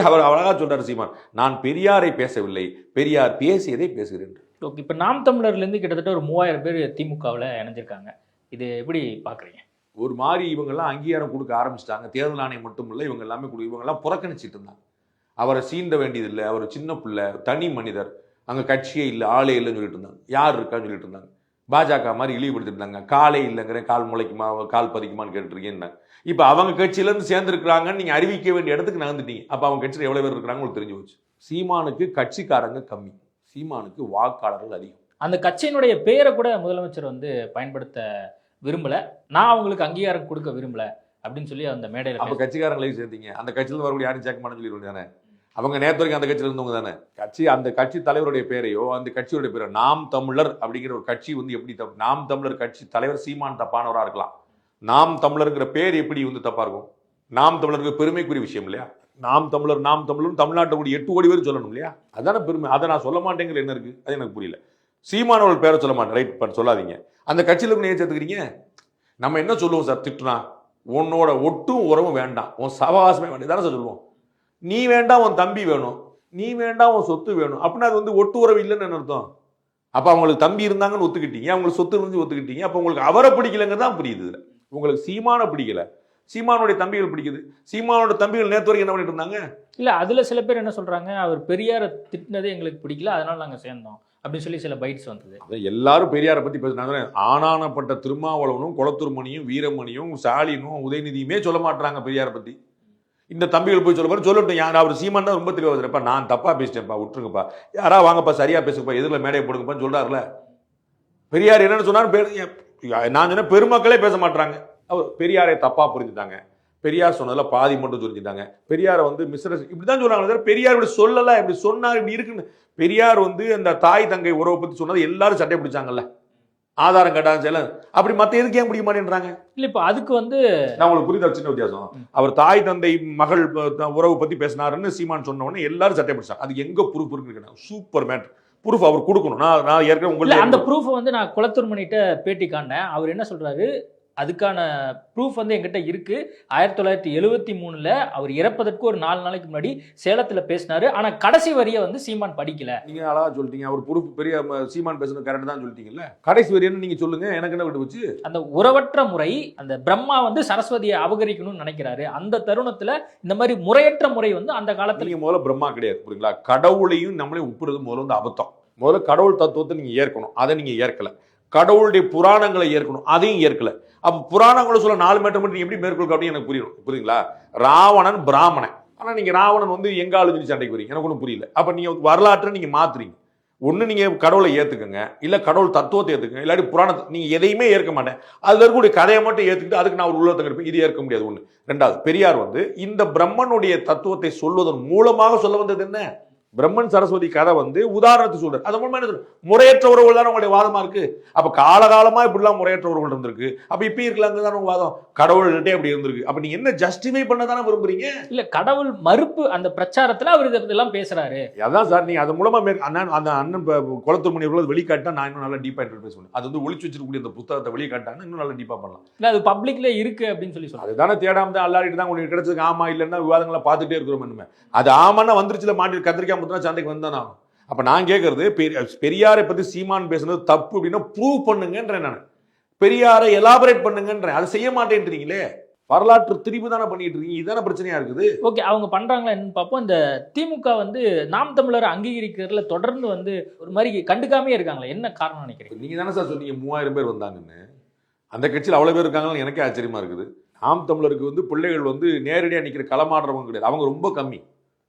அவர் அழகா சொல்றாரு சீமான், நான் பெரியாரை பேசவில்லை, பெரியார் பேசியதை பேசுகிறேன். ஓகே, இப்போ நாம் தமிழர்லேருந்து கிட்டத்தட்ட ஒரு 3000 பேர் திமுகவில் இணைஞ்சிருக்காங்க. இது எப்படி பார்க்குறீங்க? ஒரு மாதிரி இவங்கெல்லாம் அங்கீகாரம் கொடுக்க ஆரம்பிச்சிட்டாங்க. தேர்தல் ஆணையம் மட்டும் இல்லை, இவங்க எல்லாமே இவங்கெல்லாம் புறக்கணிச்சிட்டு இருந்தாங்க. அவரை சீண்ட வேண்டியதில்லை, அவர் சின்ன பிள்ளை, தனி மனிதர், அங்கே கட்சியே இல்லை, ஆளே இல்லைன்னு சொல்லிட்டு இருந்தாங்க. யார் இருக்கான்னு சொல்லிட்டு இருந்தாங்க. பாஜக மாதிரி இழிவுபடுத்திட்டு இருந்தாங்க. காலே இல்லைங்கிற, கால் முளைக்குமா, கால் பதிக்குமான்னு கேட்டுருக்கேன். இப்போ அவங்க கட்சியிலேருந்து சேர்ந்துருக்குறாங்கன்னு நீங்கள் அறிவிக்க வேண்டிய இடத்துக்கு நகர்ந்துட்டீங்க. அப்போ அவங்க கட்சியில் எவ்வளோ பேர் இருக்கிறாங்க உங்களுக்கு தெரிஞ்சு போச்சு. சீமானுக்கு கட்சிக்காரங்க கம்மி, சீமானுக்கு வாக்காளர்கள் அதிகம். அந்த கட்சியினுடைய பேரை கூட முதலமைச்சர் வந்து பயன்படுத்த விரும்பல, நான் அவங்களுக்கு அங்கீகாரம் கொடுக்க விரும்பல அப்படின்னு சொல்லி அந்த மேடையில். அப்போ கட்சிக்காரங்களையும் சேர்த்தீங்க. அந்த கட்சியில் வரக்கூடிய யாரும் சேர்க்க மாட்டேன்னு சொல்லி தானே. அவங்க நேற்று வரைக்கும் அந்த கட்சியில் இருந்தவங்க தானே. அந்த கட்சி தலைவருடைய பேரையோ, அந்த கட்சியுடைய பேரோ, நாம் தமிழர் அப்படிங்கிற ஒரு கட்சி வந்து எப்படி தப்பு? நாம் தமிழர் கட்சி தலைவர் சீமான் தப்பானவராக இருக்கலாம். நாம் தமிழருங்கிற பேர் எப்படி வந்து தப்பா இருக்கும்? நாம் தமிழருக்கு பெருமைக்குரிய விஷயம் இல்லையா? நாம் தமிழர் தமிழ்நாட்டை கூடிய 8 கோடி பேர் சொல்லணும் இல்லையா? அதான பெருமை. அதை நான் சொல்ல மாட்டேங்கிற என்ன இருக்கு? அது எனக்கு புரியல. சீமானவர்கள் பேரை சொல்ல மாட்டேன், ரைட் சொல்லாதீங்க. அந்த கட்சியில் நீங்க சேர்த்துக்கிறீங்க. நம்ம என்ன சொல்லுவோம் சார்? திட்டுனா உன்னோட ஒட்டும் உறவும் வேண்டாம், உன் சவகாசமே வேண்டாம் தானே சொல்லுவோம். நீ வேண்டாம் உன் தம்பி வேணும், நீ வேண்டாம் உன் சொத்து வேணும் அப்படின்னா அது வந்து ஒட்டு உறவு இல்லைன்னு அர்த்தம். அப்போ அவங்களுக்கு தம்பி இருந்தாங்கன்னு ஒத்துக்கிட்டீங்க, அவங்களுக்கு சொத்து இருந்து ஒத்துக்கிட்டீங்க. அப்போ உங்களுக்கு அவரை பிடிக்கலங்கிறது தான் புரியுது. உங்களுக்கு சீமான பிடிக்கல, சீமானுடைய தம்பிகள் பிடிக்குது. சீமானோட தம்பிகள் நேற்று வரைக்கும் என்ன பண்ணிட்டு இருந்தாங்க? இல்லை, அதில் சில பேர் என்ன சொல்றாங்க, அவர் பெரியாரை திட்டினதே எங்களுக்கு பிடிக்கல, அதனால நாங்கள் சேர்ந்தோம் அப்படின்னு சொல்லி சில பைட்ஸ் வந்தது. எல்லாரும் பெரியாரை பற்றி பேசுனாங்க. ஆனானப்பட்ட திருமாவளவனும், குளத்தூர்மணியும், வீரமணியும், ஸ்டாலினும், உதயநிதியுமே சொல்ல மாட்டாங்க பெரியாரை பற்றி. இந்த தம்பிகள் போய் சொல்ல சொல்லட்டும். யார் அவர்? சீமான் தான் ரொம்ப தெளிவாக வந்துருப்பா, நான் தப்பா பேசிட்டேன்ப்பா, விட்டுருங்கப்பா, யாரா வாங்கப்பா, சரியா பேசுங்கப்பா, எதிரில் மேடையை போடுங்கப்பான்னு சொல்றாருல. பெரியார் என்னன்னு சொன்னார்? நான் சொன்ன பெருமக்களே பேச மாட்டாங்க. அவர் பெரியாரை தப்பா புரிஞ்சுட்டாங்க. பெரியார் சொன்னதுல பாதி மட்டும் புரிஞ்சுட்டாங்க. பெரியாரை வந்து இப்படிதான் சொல்றாங்க. பெரியார் இப்படி சொல்லல, இப்படி சொன்னார், இப்படி இருக்குன்னு. பெரியார் வந்து அந்த தாய் தங்கை உறவை பத்தி சொன்னது எல்லாரும் சட்டை பிடிச்சாங்கல்ல, ஆதாரம் கட்டாங்க செய்யல. அப்படி மத்த எதுக்கு ஏன் பிடிக்க மாட்டேன்றாங்க? இல்ல, இப்ப அதுக்கு வந்து நான் உங்களுக்கு புரியுத சின்ன வித்தியாசம். அவர் தாய் தந்தை மகள் உறவு பத்தி பேசினாருன்னு சீமான் சொன்ன உடனே எல்லாரும் சட்டை பிடிச்சாங்க. அது எங்க ப்ரூஃப் இருக்குன்னு சூப்பர் மேட்டர். ப்ரூஃப் அவர் கொடுக்கணும். நான் ஏற்கனவே உங்களுக்கு அந்த ப்ரூஃப் வந்து நான் குளத்தூர்மணிட்ட பேட்டி காண்டேன். அவர் என்ன சொல்றாரு, அதுக்கான ப்ரூஃப் வந்து எங்கிட்ட இருக்கு. 1973 அவர் இறப்பதற்கு ஒரு 4 நாளைக்கு முன்னாடி சேலத்துல பேசினாரு. ஆனா கடைசி வரியை வந்து சீமான் படிக்கல. நீங்க அழகா சொல்லிட்டீங்க. அவர் ப்ரூஃப் பெரிய சீமான் பேசுறது கரெக்ட் தான் சொல்லிட்டீங்கல்ல. கடைசி வரி என்ன நீங்க சொல்லுங்க, எனக்கு என்ன விட்டு வச்சு. அந்த உறவற்ற முறை, அந்த பிரம்மா வந்து சரஸ்வதியை அபகரிக்கணும்னு நினைக்கிறாரு. அந்த தருணத்துல இந்த மாதிரி முறையற்ற முறை வந்து அந்த காலத்துல. நீங்க முதல்ல பிரம்மா கிடையாது, புரியுங்களா? கடவுளையும் நம்மளையும் ஒப்புறது முதல்ல வந்து அபத்தம். முதல்ல கடவுள் தத்துவத்தை நீங்க ஏற்கணும், அதை நீங்க ஏற்கல. கடவுளுடைய புராணங்களை ஏற்கணும், அதையும் ஏற்கல. அப்ப புராணங்களை சொல்ல 4 மீட்டர் மட்டும் எப்படி மேற்கொள் அப்படின்னு எனக்கு புரியணும், புரியுங்களா? ராவணன் பிராமணன், ஆனா நீங்க ராவணன் வந்து எங்க ஆளுநர் சண்டைக்கு வரீங்க, எனக்கு ஒன்றும் புரியல. அப்ப நீங்க வரலாற்றை நீங்க மாத்துறீங்க. ஒண்ணு நீங்க கடவுளை ஏத்துக்கங்க, இல்ல கடவுள் தத்துவத்தை ஏத்துக்கங்க, இல்லாட்டி புராணத்தை. நீங்க எதையுமே ஏற்க மாட்டேன், அதுல இருக்கக்கூடிய கதையை மட்டும் ஏத்துக்கிட்டு அதுக்கு நான் ஒரு உள்ளத்தை இருப்பேன், இது ஏற்க முடியாது. ஒண்ணு. ரெண்டாவது, பெரியார் வந்து இந்த பிரம்மனுடைய தத்துவத்தை சொல்வதன் மூலமாக சொல்ல வந்தது என்ன? பிரம்மன் சரஸ்வதி கதை வந்து உதாரணத்துக்கு சொல்றாரு. அது மூலமா என்ன முறையற்ற உறவுகள் தான் உங்களுடைய வாதமா இருக்கு. அப்ப காலகாலமா இப்படிலாம் முறையற்ற உறவுகள் இருந்திருக்கு. அப்ப இப்ப இருக்கலாங்க தானே உங்க வாதம். கடவுள்கிட்டே அப்படி இருந்திருக்கு. அப்ப நீங்க என்ன ஜஸ்டிஃபை பண்ண தானே விரும்புறீங்க? இல்ல, கடவுள் மறுப்பு அந்த பிரச்சாரத்துல அவர் இதெல்லாம் பேசுறாரு. அதான் சார், நீங்க அது மூலமா அந்த அண்ணன் குளத்தூர்மணி அவர்கள் வெளிக்காட்டா நான் இன்னும் நல்லா டீப்பா இன்டர்பிரேட் பண்ணுவேன். அது வந்து ஒளிச்சு வச்சிருக்கக்கூடிய அந்த புத்தகத்தை வெளிக்காட்டாங்க இன்னும் நல்லா டீப்பா பண்ணலாம். இல்ல, அது பப்ளிக்ல இருக்கு அப்படின்னு சொல்லி சொல்றாங்க. அதுதானே தேடாம தான் அல்லாடிட்டு தான் உங்களுக்கு கிடைச்சதுக்கு ஆமா இல்லைன்னா விவாதங்களை பார்த்துட்டே இருக்கிறோம். அது ஆமான்னா வந்துருச்சுல, மாட்டி கத்திரிக்காய் முத்தினா சந்தைக்கு வந்தானா அப்ப நான் கேட்கறது பெரியாரை பத்தி சீமான் பேசுனது தப்பு அப்படின்னா ப்ரூவ் பண்ணுங்கன்றேன் நான். பெரியாரை எலாபரேட் பண்ணுங்கன்றேன். அதை செய்ய மாட்டேன்றீங்களே. வரலாற்று திரிவு தானே பண்ணிட்டு இருக்கீங்க. இதுதானே பிரச்சனையா இருக்குது. ஓகே, அவங்க பண்றாங்களா என்னன்னு பார்ப்போம். இந்த திமுக வந்து நாம் தமிழர் அங்கீகரிக்கிறதுல தொடர்ந்து வந்து ஒரு மாதிரி கண்டுக்காமே இருக்காங்களே, என்ன காரணம் நினைக்கிறீங்க? நீங்க தானே சார் சொன்னீங்க 3000 பேர் வந்தாங்கன்னு. அந்த கட்சியில் அவ்வளவு பேர் இருக்காங்கன்னு எனக்கே ஆச்சரியமா இருக்குது. நாம் தமிழருக்கு வந்து பிள்ளைகள் வந்து நேரடியாக நிற்கிற களமாடுறவங்க கிடையாது, அவங்க ரொம்ப கம்மி.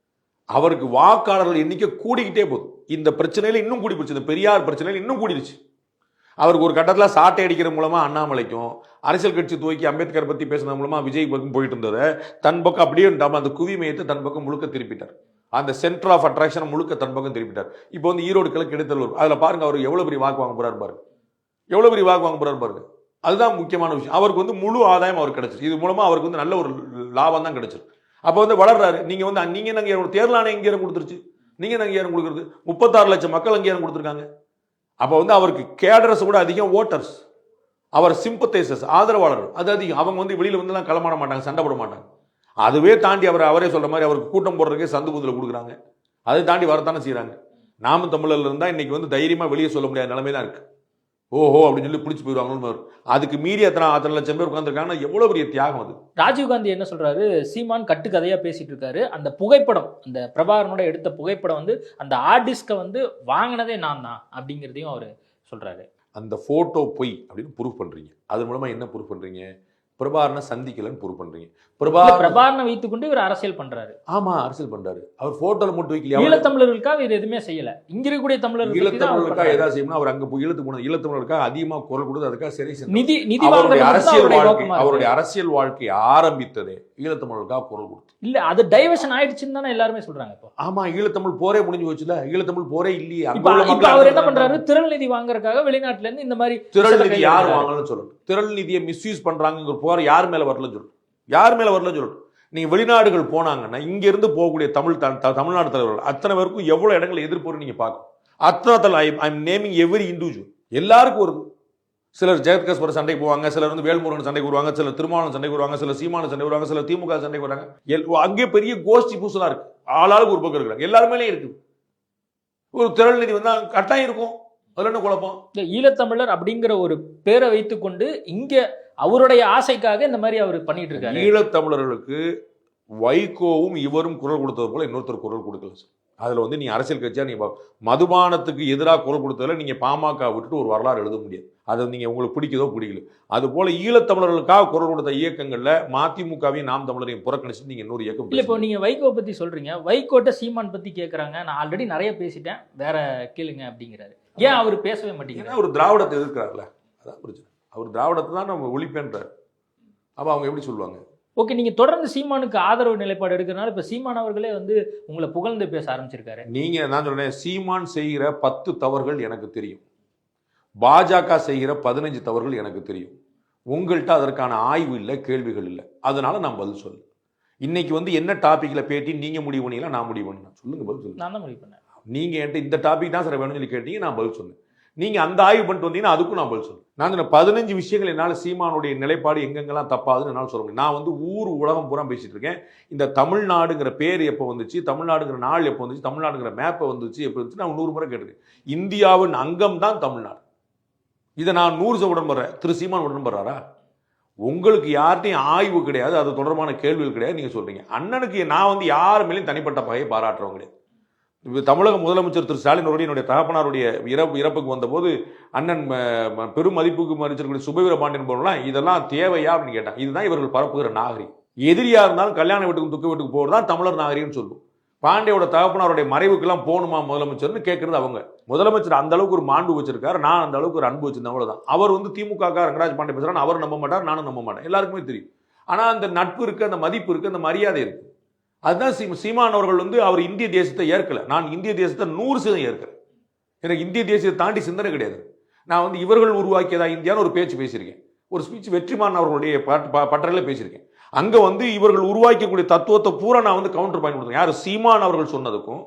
அவருக்கு வாக்காளர்கள் எண்ணிக்கை கூடிக்கிட்டே போகுது. இந்த பிரச்சனையில இன்னும் கூடி போச்சு. இந்த பெரியார் பிரச்சனையில இன்னும் கூடிடுச்சு. அவருக்கு ஒரு கட்டத்தில் சாட்டை அடிக்கிற மூலமா அண்ணாமலைக்கும், அரசியல் கட்சி துவக்கி அம்பேத்கர் பத்தி பேசுனது மூலமா விஜய் பக்கம் போயிட்டு இருந்ததை தன் பக்கம் அப்படியே அந்த குவி மையத்தை தன் பக்கம் முழுக்க திருப்பிட்டார். அந்த சென்டர் ஆஃப் அட்ராக்ஷன் முழுக்க தன் பக்கம் திருப்பிட்டார். இப்போ வந்து ஈரோடு கிழக்கு இடைத்தல் வரும். அதில் பாருங்க அவர் எவ்வளவு பெரிய வாக்கு வாங்க போறாரு பாருங்க. எவ்வளவு பெரிய வாக்கு வாங்க போறாரு பாருங்க. அதுதான் முக்கியமான விஷயம். அவருக்கு வந்து முழு ஆதாயம் அவருக்கு கிடைச்சிருக்கு. இது மூலமா அவருக்கு வந்து நல்ல ஒரு லாபம் தான் கிடைச்சிருக்கு. அப்போ வந்து வளர்றாரு. நீங்க வந்து நீங்க நாங்க தேர்தல் ஆணையம் அங்கீகாரம் கொடுத்துருச்சு. நீங்க அங்கீகாரம் கொடுக்குறது 36 லட்சம் மக்கள் அங்கீகாரம் கொடுத்துருக்காங்க. அப்போ வந்து அவருக்கு கேடரஸ் கூட அதிகம், ஓட்டர்ஸ், அவர் சிம்பத்தைசர்ஸ், ஆதரவாளர்கள் அது அதிகம். அவங்க வந்து வெளியில வந்து எல்லாம் களமாட மாட்டாங்க, சண்டை போட மாட்டாங்க. அதுவே தாண்டி அவரே சொல்ற மாதிரி அவருக்கு கூட்டம் போடுறதுக்கே சந்து புதுல கொடுக்குறாங்க. அதை தாண்டி வரத்தானே செய்யறாங்க. நாம தமிழர்ல இருந்தா இன்னைக்கு வந்து தைரியமா வெளியே சொல்ல முடியாத நிலைமை தான் இருக்கு. ஓஹோ அப்படின்னு சொல்லி பிடிச்சி போயிடுவாங்கன்னு. அதுக்கு மீறி அத்தனை லட்சம் பேர் உட்காந்துருக்காங்கன்னா எவ்வளவு பெரிய தியாகம் அது. ராஜீவ்காந்தி என்ன சொல்றாரு, சீமான் கட்டுக்கதையா பேசிட்டு இருக்காரு. அந்த புகைப்படம், அந்த பிரபாகரனோட எடுத்த புகைப்படம் வந்து அந்த ஆர்டிஸ்கை வந்து வாங்கினதே நான் தான் அப்படிங்கிறதையும் அவர் சொல்றாரு. அந்த போட்டோ பொய் அப்படின்னு ப்ரூவ் பண்றீங்க. அது மூலமா என்ன ப்ரூவ் பண்றீங்க? பிரபாகரனை சந்திக்கலன்னு ப்ரூவ் பண்றீங்க. பிரபாகரனை வைத்துக்கொண்டு இவர் அரசியல் பண்றாரு. ஆமா, அரசியல் பண்றாரு. அவர் போட்டோல மட்டும் வைக்கலையா? ஈழத்தமிழர்களுக்காக இது எதுவுமே செய்யல. இங்க இருக்கக்கூடிய தமிழர்கள் ஈழத்தமிழர்களுக்காக ஏதாவது செய்யணும். அவர் அங்க போய் ஈழத்துக்கு போனது ஈழத்தமிழர்களுக்காக அதிகமா குரல் கொடுத்து அதுக்காக சரி நிதி அவருடைய அரசியல் வாழ்க்கை ஆரம்பித்ததே ஈழத்தமிழர்களுக்காக குரல் கொடுத்து. இல்ல, அது டைவர்ஷன் ஆயிடுச்சுன்னு தானே எல்லாருமே சொல்றாங்க. இப்போ ஆமா, ஈழத்தமிழ் போரே முடிஞ்சு போச்சுல. ஈழத்தமிழ் போரே இல்லையே. இப்ப அவர் என்ன பண்றாரு, திரள் நிதி வாங்குறதுக்காக வெளிநாட்டுல இருந்து இந்த மாதிரி திரள் நிதி யார் வாங்கலன்னு சொல்லணும். திரள் நிதியை மிஸ்யூஸ் பண்றாங்க போற யார் மேல வரலன்னு சொல்லணும். யார் மேல வரலன்னு சொல்லணும். நீங்க வெளிநாடுகள் போனாங்கன்னா இங்க இருந்து போகக்கூடிய தமிழ்நாடு தலைவர்கள் அத்தனை பேருக்கும் எவ்வளவு இடங்கள் எதிர்ப்பு நீங்க பார்க்கணும். அத்தனை I am naming every individual. எல்லாருக்கும் வருது. சிலர் ஜெயத்கஸ்வர சண்டைக்கு போவாங்க, சிலர் வந்து வேல்முருகன் சண்டைக்கு வருவாங்க, சிலர் திருமாவளவன் சண்டைக்கு வருவாங்க, சிலர் சீமான சண்டை வருவாங்க, சிலர் திமுக சண்டைக்கு வராங்க. அங்கே பெரிய கோஷ்டி பூசலா இருக்கு. ஆளாளுக்கு ஒரு பக்கம் இருக்கிறாங்க. எல்லாருமே இருக்கு. ஒரு திரள் நிதி வந்தா கட்டாயம் இருக்கும். அதுல என்ன குழப்பம்? இந்த ஈழத்தமிழர் அப்படிங்கிற ஒரு பேரை வைத்துக்கொண்டு இங்க அவருடைய ஆசைக்காக இந்த மாதிரி அவர் பண்ணிட்டு இருக்காரு. ஈழத்தமிழர்களுக்கு வைகோவும் இவரும் குரல் கொடுத்தது போல இன்னொருத்தர் குரல் கொடுக்கல. அதுல வந்து நீ அரசியல் கட்சியா நீ மதுபானத்துக்கு எதிராக குரல் கொடுத்ததுல நீங்க பாமக விட்டுட்டு ஒரு வரலாறு எழுத முடியாது. அதை நீங்க உங்களுக்கு பிடிக்கதோ பிடிக்கல. அது போல ஈழத்தமிழர்களுக்காக குரல் கொடுத்த இயக்கங்கள்ல மதிமுகவையும் நாம் தமிழரையும் புறக்கணிச்சு நீங்க இன்னொரு இயக்கம். இல்ல, இப்போ நீங்க வைகோ பத்தி சொல்றீங்க, வைகோட்ட சீமான் பத்தி கேட்கறாங்க. நான் ஆல்ரெடி நிறைய பேசிட்டேன், வேற கேளுங்க அப்படிங்கிறாரு. ஏன் அவர் பேசவே மாட்டேங்கிறாரு? ஒரு திராவிடத்தை எதிர்க்கிறார்ல, அதான் பிரச்சனை. அவர் திராவிடத்தை தான் நம்ம ஒழிப்பேன்றார். அப்ப அவங்க எப்படி சொல்லுவாங்க? ஓகே, நீங்க தொடர்ந்து சீமானுக்கு ஆதரவு நிலைப்பாடு எடுக்கிறனால இப்ப சீமான் அவர்களே வந்து உங்களை புகழ்ந்து பேச ஆரம்பிச்சிருக்காரு. நீங்க நான் சொல்றேன், சீமான் செய்கிற 10 தவறுகள் எனக்கு தெரியும். பாஜக செய்கிற 15 தவறுகள் எனக்கு தெரியும். உங்கள்கிட்ட அதற்கான ஆய்வு இல்லை, கேள்விகள் இல்லை. அதனால நான் பதில் சொல்ல. இன்னைக்கு வந்து என்ன டாபிக்ல பேட்டி நீங்க முடிவு பண்ணீங்களா நான் முடிவு பண்ணேன்? சொல்லுங்க, பதில் சொல்லுங்க. நான் தான் முடிவு பண்ணேன். நீங்க என்கிட்ட இந்த டாபிக் தான் சார் வேணும்னு சொல்லி கேட்டீங்க, நான் பதில் சொன்னேன். நீங்க அந்த ஆய்வு பண்ணிட்டு வந்தீங்கன்னா அதுக்கும் நான் பதில் சொல்லுவேன். நான் சொன்ன 15 விஷயங்கள் என்னால் சீமானுடைய நிலைப்பாடு எங்கெங்கெல்லாம் தப்பாதுன்னு என்னால் சொல்ல முடியும். நான் வந்து உலகம் பூரா பேசிட்டு இருக்கேன். இந்த தமிழ்நாடுங்கிற பேர் எப்போ வந்துச்சு, தமிழ்நாடுங்கிற நாள் எப்போ வந்துச்சு, தமிழ்நாடுங்கிற மேப்பை வந்துச்சு எப்போ வந்துச்சு, நான் 100 முறை கேட்டிருக்கேன். இந்தியாவின் அங்கம் தான் தமிழ்நாடு. இதை நான் 100% உடன்படுறேன். திரு சீமான் உடன்படுறாரா? உங்களுக்கு யார்ட்டையும் ஆய்வு கிடையாது, அது தொடர்பான கேள்விகள் கிடையாது. நீங்க சொல்றீங்க அண்ணனுக்கு நான் வந்து யார் மேலேயும் தனிப்பட்ட பகையை பாராட்டுறவங்க கிடையாது. தமிழக முதலமைச்சர் திரு ஸ்டாலின் அவருடைய என்னுடைய தகப்பனாருடைய இறப்புக்கு வந்தபோது அண்ணன் பெரும் மதிப்புக்கு மதிச்சிருக்கக்கூடிய சுபவீர பாண்டியன் போலாம், இதெல்லாம் தேவையா அப்படின்னு கேட்டாங்க. இதுதான் இவர்கள் பரப்புகிற நாகரிகம். எதிரியா இருந்தாலும் கல்யாண வீட்டுக்கும் துக்க வீட்டுக்கு போறதுதான் தமிழர் நாகரிகம்னு சொல்லுவோம். பாண்டியோட தகப்பனாருடைய மறைவுக்கெல்லாம் போகணுமா முதலமைச்சர்னு கேட்கறது அவங்க. முதலமைச்சர் அந்த அளவுக்கு ஒரு மாண்பு வச்சிருக்காரு, நான் அந்த அளவுக்கு ஒரு அன்பு வச்சிருந்தேன், அவ்வளவுதான். அவர் வந்து திமுக ரங்கராஜ் பாண்டிய பேசுறாரு, அவர் நம்ப மாட்டார், நானும் நம்ப மாட்டேன், எல்லாருக்குமே தெரியும். ஆனா அந்த நட்பு இருக்கு, அந்த மதிப்பு இருக்கு, அந்த மரியாதை இருக்கு. அதுதான் சீமான் அவர்கள் வந்து அவர் இந்திய தேசத்தை ஏற்கல. நான் இந்திய தேசத்தை 100% ஏற்கிறேன். எனக்கு இந்திய தேசத்தை தாண்டி சிந்தனை கிடையாது. நான் வந்து இவர்கள் உருவாக்கியதா இந்தியான்னு ஒரு பேச்சு பேசியிருக்கேன். ஒரு ஸ்பீச் வெற்றிமாறன் அவர்களுடைய பட்டறையில் பேசியிருக்கேன். அங்க வந்து இவர்கள் உருவாக்கக்கூடிய தத்துவத்தை பூரா நான் வந்து கவுண்டர் பாயிண்ட் கொடுத்தேன். யார்? சீமான் அவர்கள் சொன்னதுக்கும்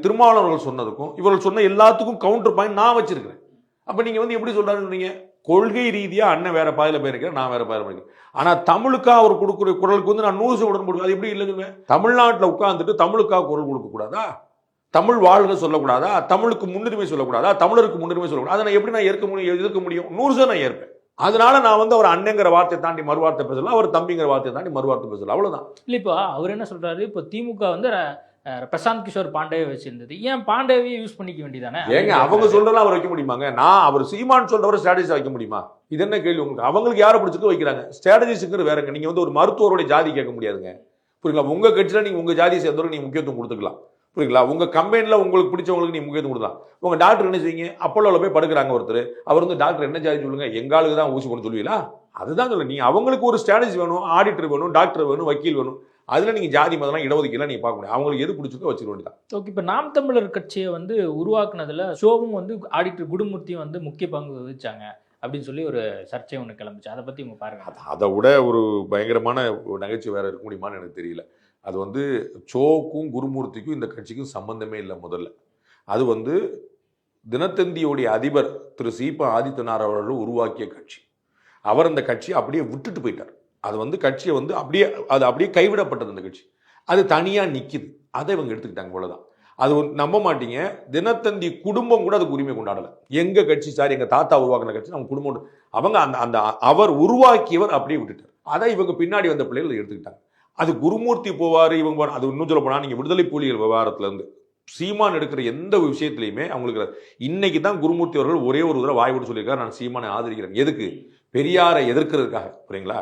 திருமாவளவன் அவர்கள் சொன்னதுக்கும் இவர்கள் சொன்ன எல்லாத்துக்கும் கவுண்டர் பாயிண்ட் நான் வச்சிருக்கிறேன். அப்ப நீங்க வந்து எப்படி சொல்றாருன்னு, கொள்கை ரீதியா அண்ணன் வேற பாதையில போயிருக்கிறேன், நான் வேற பாதையில போயிருக்கேன். ஆனா தமிழுக்கா அவர் கொடுக்குற குரலுக்கு வந்து நான் 100% உடன்படுவேன். அது எப்படி இல்லைன்னு? தமிழ்நாட்டில் உட்கார்ந்துட்டு தமிழுக்காக குரல் கொடுக்க கூடாதா? தமிழ் வாழ்க சொல்லக்கூடாதா, தமிழுக்கு முன்னுரிமை சொல்லக்கூடாதா, தமிழருக்கு முன்னுரிமை சொல்லக்கூடாது, அதை நான் எப்படி நான் எதிர்க்க முடியும்? 100% நான் ஏற்பேன். அதனால நான் வந்து அவர் அண்ணங்கிற வார்த்தையை தாண்டி மறுவார்த்தை பேசலாம், அவர் தம்பிங்கிற வார்த்தையை தாண்டி மறுவார்த்தை பேசலாம், அவ்வளவுதான். இல்லை, இப்போ அவர் என்ன சொல்றாரு, இப்போ திமுக வந்து பிரசாந்த் கிஷோர் பாண்டேவை வச்சிருந்தது, ஏன் பாண்டேவையே யூஸ் பண்ணிக்க வேண்டியதானே? ஏங்க அவங்க சொல்றதெல்லாம் அவர் வைக்க முடியுமாங்க? நான் அவர் சீமான் சொல்றவரை ஸ்ட்ராட்டஜி வைக்க முடியுமா? இது என்ன கேள்வி உங்களுக்கு? அவங்களுக்கு யாரை பிடிச்சிட்டு வைக்கிறாங்க? ஸ்ட்ராட்டஜிஸ்க்கு வேறங்க. நீங்க வந்து ஒரு மருத்துவருடைய ஜாதி கேட்க முடியாதுங்க, புரியுங்களா? உங்க கட்சியில நீங்க உங்க ஜாதியை சேர்ந்தவரை நீங்க முக்கியத்துவம் கொடுத்துக்கலாம், புரியுங்களா? உங்க கம்பெனில உங்களுக்கு பிடிச்சவங்களுக்கு நீங்க முக்கியத்துவம் கொடுக்கலாம். உங்க டாக்டர் என்ன செய்யுங்க, அப்போலோல போய் படுக்கிறாங்க ஒருத்தர், அவர் வந்து டாக்டர் என்ன ஜாதி சொல்லுங்க, எங்களுக்கு தான் ஊசி கொண்டு சொல்லுவீங்களா? அதுதான் சொல்ல. நீங்க அவங்களுக்கு ஒரு ஸ்ட்ராட்டஜி வேணும், ஆடிட்டர் வேணும், டாக்டர் வேணும், வக்கீல் வேணும். அதுல நீங்க ஜாதி மதம்லாம் இடஒதுக்கீடுலாம் நீங்க பார்க்க முடியும். அவங்களுக்கு எது பிடிச்சிருக்கோ வச்சுக்க வேண்டியதான். ஓகே, இப்போ நாம் தமிழர் கட்சியை வந்து உருவாக்குனதுல ஷோவும் வந்து ஆடிட்டர் குடுமூர்த்தியும் வந்து முக்கிய பங்கு வகிச்சாங்க அப்படின்னு சொல்லி ஒரு சர்ச்சை ஒன்று கிளம்பிச்சு. அதை பத்தி உங்க பாருங்க. அதை விட ஒரு பயங்கரமான ஒரு நகைச்சுவை வேற இருக்க முடியுமான்னு எனக்கு தெரியல. அது வந்து சோக்கும் குருமூர்த்திக்கும் இந்த கட்சிக்கும் சம்பந்தமே இல்லை. முதல்ல அது வந்து தினத்தந்தியோடைய அதிபர் திரு சீபா ஆதித்தனார் அவர்கள் உருவாக்கிய கட்சி. அவர் அந்த கட்சியை அப்படியே விட்டுட்டு போயிட்டார். அது வந்து கட்சியை வந்து அப்படியே கைவிடப்பட்டது. அந்த கட்சி அது தனியாக நிற்கிது. அதை இவங்க எடுத்துக்கிட்டாங்க, போலதான். அது நம்ப மாட்டீங்க, தினத்தந்தி குடும்பம் கூட அதுக்கு உரிமை கொண்டாடலை. எங்க கட்சி சார், எங்க தாத்தா உருவாக்கின கட்சி, நம்ம குடும்பம், அவங்க அந்த அவர் உருவாக்கியவர் அப்படியே விட்டுட்டார். அதை இவங்க பின்னாடி வந்த பிள்ளைகள் எடுத்துக்கிட்டாங்க. அது குருமூர்த்தி போவார், இவங்க போவார். அது இன்னும் சொல்ல போனால் நீங்கள் விடுதலை புலிகள் விவகாரத்துலேருந்து சீமான் எடுக்கிற எந்த விஷயத்துலையுமே அவங்களுக்கு இன்னைக்கு தான் குருமூர்த்தி அவர்கள் ஒரே ஒரு தடவை வாய் விட்டு சொல்லியிருக்காரு, நான் சீமானை ஆதரிக்கிறேன். எதுக்கு? பெரியாரை எதிர்க்கிறதுக்காக, புரியுங்களா?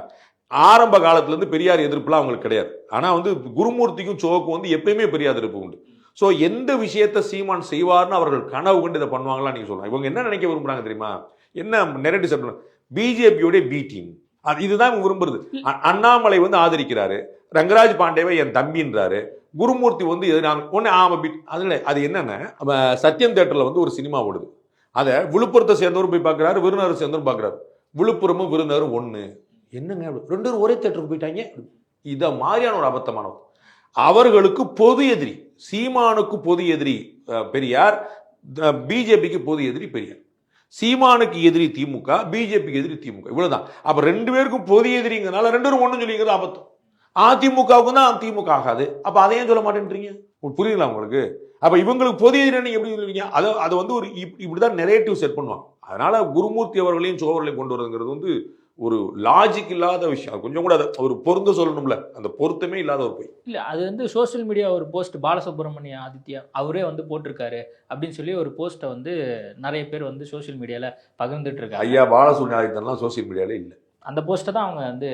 ஆரம்ப காலத்துலேருந்து பெரியார் எதிர்ப்புலாம் அவங்களுக்கு கிடையாது. ஆனால் வந்து குருமூர்த்திக்கும் சோக்கும் வந்து எப்பயுமே பெரியார் எதிர்ப்பு உண்டு. ஸோ எந்த விஷயத்தை சீமான் செய்வார்னு அவர்கள் கனவு கொண்டு இதை பண்ணுவாங்களா நீங்கள் சொல்லலாம். இவங்க என்ன நினைக்க விரும்புகிறாங்க தெரியுமா? என்ன நெரேட்டிவ் செட் பண்ண, பிஜேபியோடைய பி டீம், இதுதான் இவங்க விரும்புறது. அண்ணாமலை வந்து ஆதரிக்கிறாரு, ரங்கராஜ் பாண்டேவை என் தம்பின்றாரு, குருமூர்த்தி வந்து அதுல அது என்னன்னா, சத்யம் தியேட்டர்ல வந்து ஒரு சினிமா ஓடுது, அதை விழுப்புரத்தை சேர்ந்தவரும் போய் பார்க்குறாரு, விருதுநகர் சேர்ந்தவரும் பார்க்குறாரு. விழுப்புரமும் விருதுநகரும் ஒன்று, என்னங்க ரெண்டு பேரும் ஒரே தியேட்டருக்கு போயிட்டாங்க. இதை மாதிரியான ஒரு அபத்தமானவர். அவர்களுக்கு பொது எதிரி சீமானுக்கு பொது எதிரி பெரியார், பிஜேபிக்கு பொது எதிரி பெரியார். சீமானுக்கு எதிரி திமுக, பிஜேபிக்கு எதிரி திமுக, இவ்வளவுதான். அப்ப ரெண்டு பேருக்கும் பொது எதிரிங்கிறதுனால ரெண்டு பேரும் ஒண்ணு சொல்லிங்கிறது அபத்தம். அதிமுகவுக்கு தான் திமுக ஆகாது, அப்ப அதையும் சொல்ல மாட்டேன்றீங்க. புரியுங்களா உங்களுக்கு? அப்ப இவங்களுக்கு பொது எதிரி நீங்க எப்படி சொல்லுவீங்க? அது வந்து ஒரு இப்படிதான் நெரேட்டிவ் செட் பண்ணுவாங்க. அதனால குருமூர்த்தி அவர்களையும் சோழர்களையும் கொண்டு வருதுங்கிறது வந்து ஒரு லாஜிக் இல்லாத விஷயம். கொஞ்சம் கூட ஒரு பொருந்த சொல்லணும்ல, அந்த பொருத்தமே இல்லாத ஒரு பொய். இல்ல, அது வந்து சோசியல் மீடியா ஒரு போஸ்ட் பாலசுப்ரமணிய ஆதித்யா அவரே வந்து போட்டிருக்காரு அப்படின்னு சொல்லி ஒரு போஸ்ட்டை வந்து நிறைய பேர் வந்து சோசியல் மீடியால பகிர்ந்துட்டு இருக்காங்க. ஐயா பாலசுப்ரமணிய ஆதித்யன்லாம் சோசியல் மீடியாலே இல்லை. அந்த போஸ்ட்டை தான் அவங்க வந்து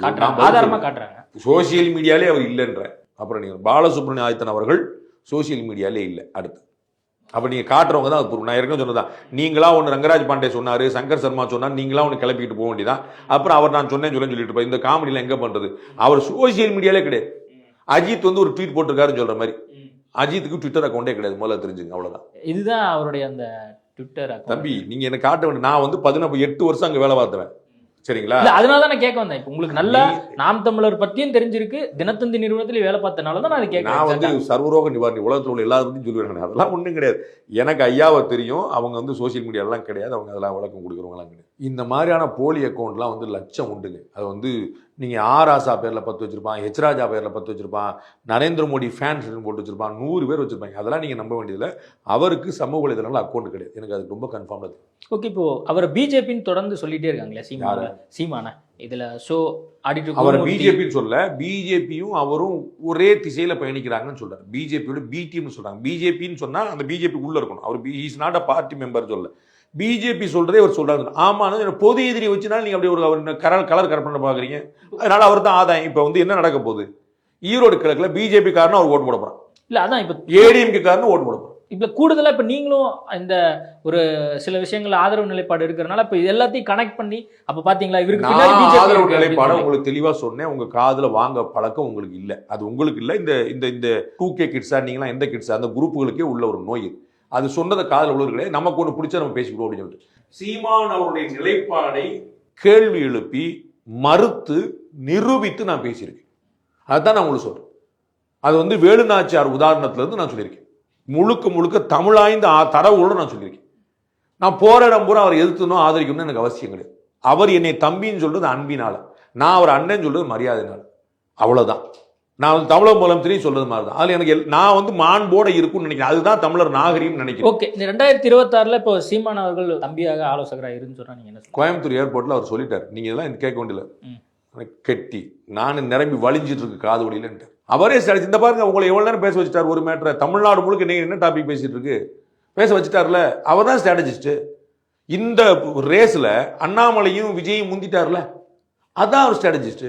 காட்டுறாங்க, ஆதாரமா காட்டுறாங்க. சோசியல் மீடியாலே அவர் இல்லைன்ற அப்புறம் நீங்க பாலசுப்ரமணிய ஆதித்தன் அவர்கள் சோசியல் மீடியாலே இல்லை. அடுத்து அப்ப நீங்க காட்டுறவங்க தான் அது. நான் ஏற்கனவே சொன்னதான், நீங்களா ஒன்று ரங்கராஜ் பாண்டே சொன்னாரு, சங்கர் சர்மா சொன்னார், நீங்களா ஒன்று கிளப்பிக்கிட்டு போக வேண்டியதான். அப்புறம் அவர் நான் சொன்னேன்னு சொல்லிட்டு இருப்பேன். இந்த காமெடியில் எங்க பண்றது? அவர் சோசியல் மீடியாலே கிடையாது. அஜித் வந்து ஒரு ட்வீட் போட்டிருக்காருன்னு சொல்ற மாதிரி, அஜித்துக்கு ட்விட்டர் அக்கௌண்டே கிடையாது. முதல்ல தெரிஞ்சுங்க, அவ்வளவுதான். இதுதான் அவருடைய அந்த ட்விட்டர் அக்கௌண்ட். தம்பி நீங்க என்ன காட்ட வேண்டிய, நான் வந்து 8 வருஷம் அங்க வேலை பார்த்தவன், சரிங்களா? அதனால தான் நான் கேட்க வந்தேன். இப்போ உங்களுக்கு நல்லா நாம் தமிழர் பத்தியும் தெரிஞ்சிருக்கு, தினத்தந்தி நிறுவனத்தில் வேலை பார்த்தனால தான் நான் கேட்க. நான் வந்து சர்வரோக நிவாரணி உலகத்தில் உள்ள எல்லாரும் பற்றியும் சொல்லுவேன். அதெல்லாம் ஒன்றும் கிடையாது. எனக்கு ஐயாவை தெரியும், அவங்க வந்து சோசியல் மீடியாலாம் கிடையாது, அவங்க அதெல்லாம் விளக்கம் கொடுக்குறவங்களாம் கிடையாது. இந்த மாதிரியான போலி அக்கௌண்ட்லாம் வந்து லட்சம் உண்டுங்க. அது வந்து நீங்கள் ஆராசா பேரில் 10 வச்சிருப்பான், ஹெச்ராஜா பேரில் 10 வச்சிருப்பான், நரேந்திர மோடி ஃபேன்ஸ் போட்டு வச்சிருப்பான், 100 பேர் வச்சிருப்பாங்க. அதெல்லாம் நீங்கள் நம்ப வேண்டியதில்லை. அவருக்கு சமூக வலைதளங்கள் அக்கௌண்ட் கிடையாது. எனக்கு அது ரொம்ப கன்ஃபார்ம் அது. ஓகே, இப்போ அவர் பிஜேபின்னு தொடர்ந்து சொல்லிட்டே இருக்காங்களே சீமான இதுல ஷோ ஆடிட்டர், அவர் பிஜேபின்னு சொல்ல, பிஜேபியும் அவரும் ஒரே திசையில பயணிக்கிறாங்கன்னு சொல்றாரு. பிஜேபியோட பி டீம்னு சொல்றாங்க. பிஜேபின்னு சொன்னா அந்த பிஜேபி உள்ள இருக்கணும். அவர் is not a party member சொல்ல, பிஜேபி சொல்றதே அவர் சொல்றாரு. ஆமா, பொது எதிரி வச்சுனாலும் நீங்க அப்படி ஒரு அவர் கலர் கற்பனை பாக்குறீங்க. அதனால அவர் தான் ஆதாயம். இப்ப வந்து என்ன நடக்க போகுது? ஈரோடு கிழக்குல பிஜேபி காரனும் அவர் ஓட்டு போட போறான். இல்ல, அதான் இப்ப ஏடிஎம்கே காரனும் ஓட்டு போட போறான். இப்ப கூடுதலா இப்ப நீங்களும் இந்த ஒரு சில விஷயங்கள் ஆதரவு நிலைப்பாடு இருக்கிறனால இப்ப இது எல்லாத்தையும் கனெக்ட் பண்ணி அப்ப பாத்தீங்களா இவருக்கு ஆதரவு நிலைப்பாடு உங்களுக்கு தெளிவா சொன்னேன். உங்க காதுல வாங்க பழக்கம் உங்களுக்கு இல்ல, அது உங்களுக்கு இல்ல. இந்த இந்த இந்த 2K கிட்ஸா நீங்களா எந்த கிட்ஸா அந்த குரூப்புகளுக்கே உள்ள ஒரு நோய். அது சொன்னதை காதல் உள்ளவர்களே, நமக்கு ஒன்று பிடிச்சா நம்ம பேசிக்கிறோம் அப்படின்னு சொல்லிட்டு சீமான் அவருடைய நிலைப்பாடை கேள்வி எழுப்பி மறுத்து நிரூபித்து நான் பேசியிருக்கேன். அதுதான் நான் உங்களுக்கு சொல்றேன். அது வந்து வேலுநாச்சியார் உதாரணத்துல இருந்து நான் சொல்லியிருக்கேன். முழுக்க முழுக்க தமிழாய்ந்த தரவுகளோடு நான் சொல்லியிருக்கேன். நான் போற இடம் பூரா அவர் எதிர்த்துணும் ஆதரிக்கணும்னு எனக்கு அவசியம் கிடையாது. அவர் என்னை தம்பின்னு சொல்றது அன்பினால, நான் அவர் அண்ணன் சொல்றது மரியாதைனால, அவ்வளவுதான். நான் வந்து தமிழர் முதலமைச்சரையும் சொல்றது மாதிரி தான். அதில் எனக்கு நான் வந்து மாண்போட இருக்கும்னு நினைக்கிறேன். அதுதான் தமிழர் நாகரிகம் நினைக்கிறேன். ஓகே, இந்த 2026 இப்போ சீமான் அவர்கள் தம்பியாக ஆலோசகராக இருந்து சொன்னா நீங்க என்ன சொல்லுங்க? கோயம்புத்தூர் ஏர்போர்ட்டில் அவர் சொல்லிட்டார், நீங்கள் இதெல்லாம் கேட்க வேண்டியல, கெட்டி நான் நிரம்பி வலிஞ்சிட்டு இருக்கு காது வழியிலன்ட்டு. அவரே ஸ்டாலின் இந்த பாருங்க உங்களை எவ்வளோ நேரம் பேச வச்சுட்டார். ஒரு மேட்டரை தமிழ்நாடு முழுக்க நீங்கள் என்ன டாபிக் பேசிட்டு இருக்கு பேச வச்சுட்டார்ல. அவர் தான் ஸ்ட்ராட்டஜிஸ்ட். இந்த ரேஸில் அண்ணாமலையும் விஜயும் முந்திட்டார்ல, அதான் அவர் ஸ்ட்ராட்டஜிஸ்ட்.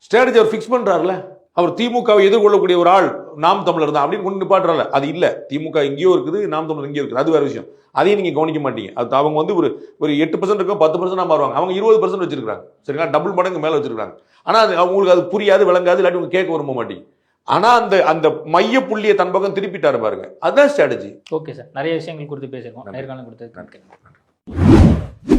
ஸ்ட்ராட்டஜி அவர் ஃபிக்ஸ் பண்றாருல. அவர் திமுகவை எதிர்கொள்ளக்கூடிய ஒரு ஆள் நாம் தமிழர் தான் அப்படின்னு கொண்டு நிப்பாட்டுறாரு. அது இல்லை, திமுக எங்கேயோ இருக்குது, நாம் தமிழர் எங்கேயோ இருக்குது, அது வேற விஷயம். அதையும் நீங்க கவனிக்க மாட்டீங்க. அது அவங்க வந்து ஒரு 8% இருக்கும், 10% மாறுவாங்க. அவங்க 20% வச்சிருக்காங்க. சரிங்களா, டபுள் மடங்கு மேல வச்சிருக்காங்க. ஆனா அது அவங்களுக்கு அது புரியாது, விளங்காது, இல்லாட்டி உங்க கேட்க விரும்ப மாட்டீங்க. ஆனா அந்த மைய புள்ளியை தன் பக்கம் திருப்பிட்டாரு பாருங்க, அதுதான் ஸ்ட்ராட்டஜி. ஓகே சார், நிறைய விஷயங்கள் குறித்து பேசியிருக்கோம். நேர்காணல் கொடுத்ததுக்கு நன்றி.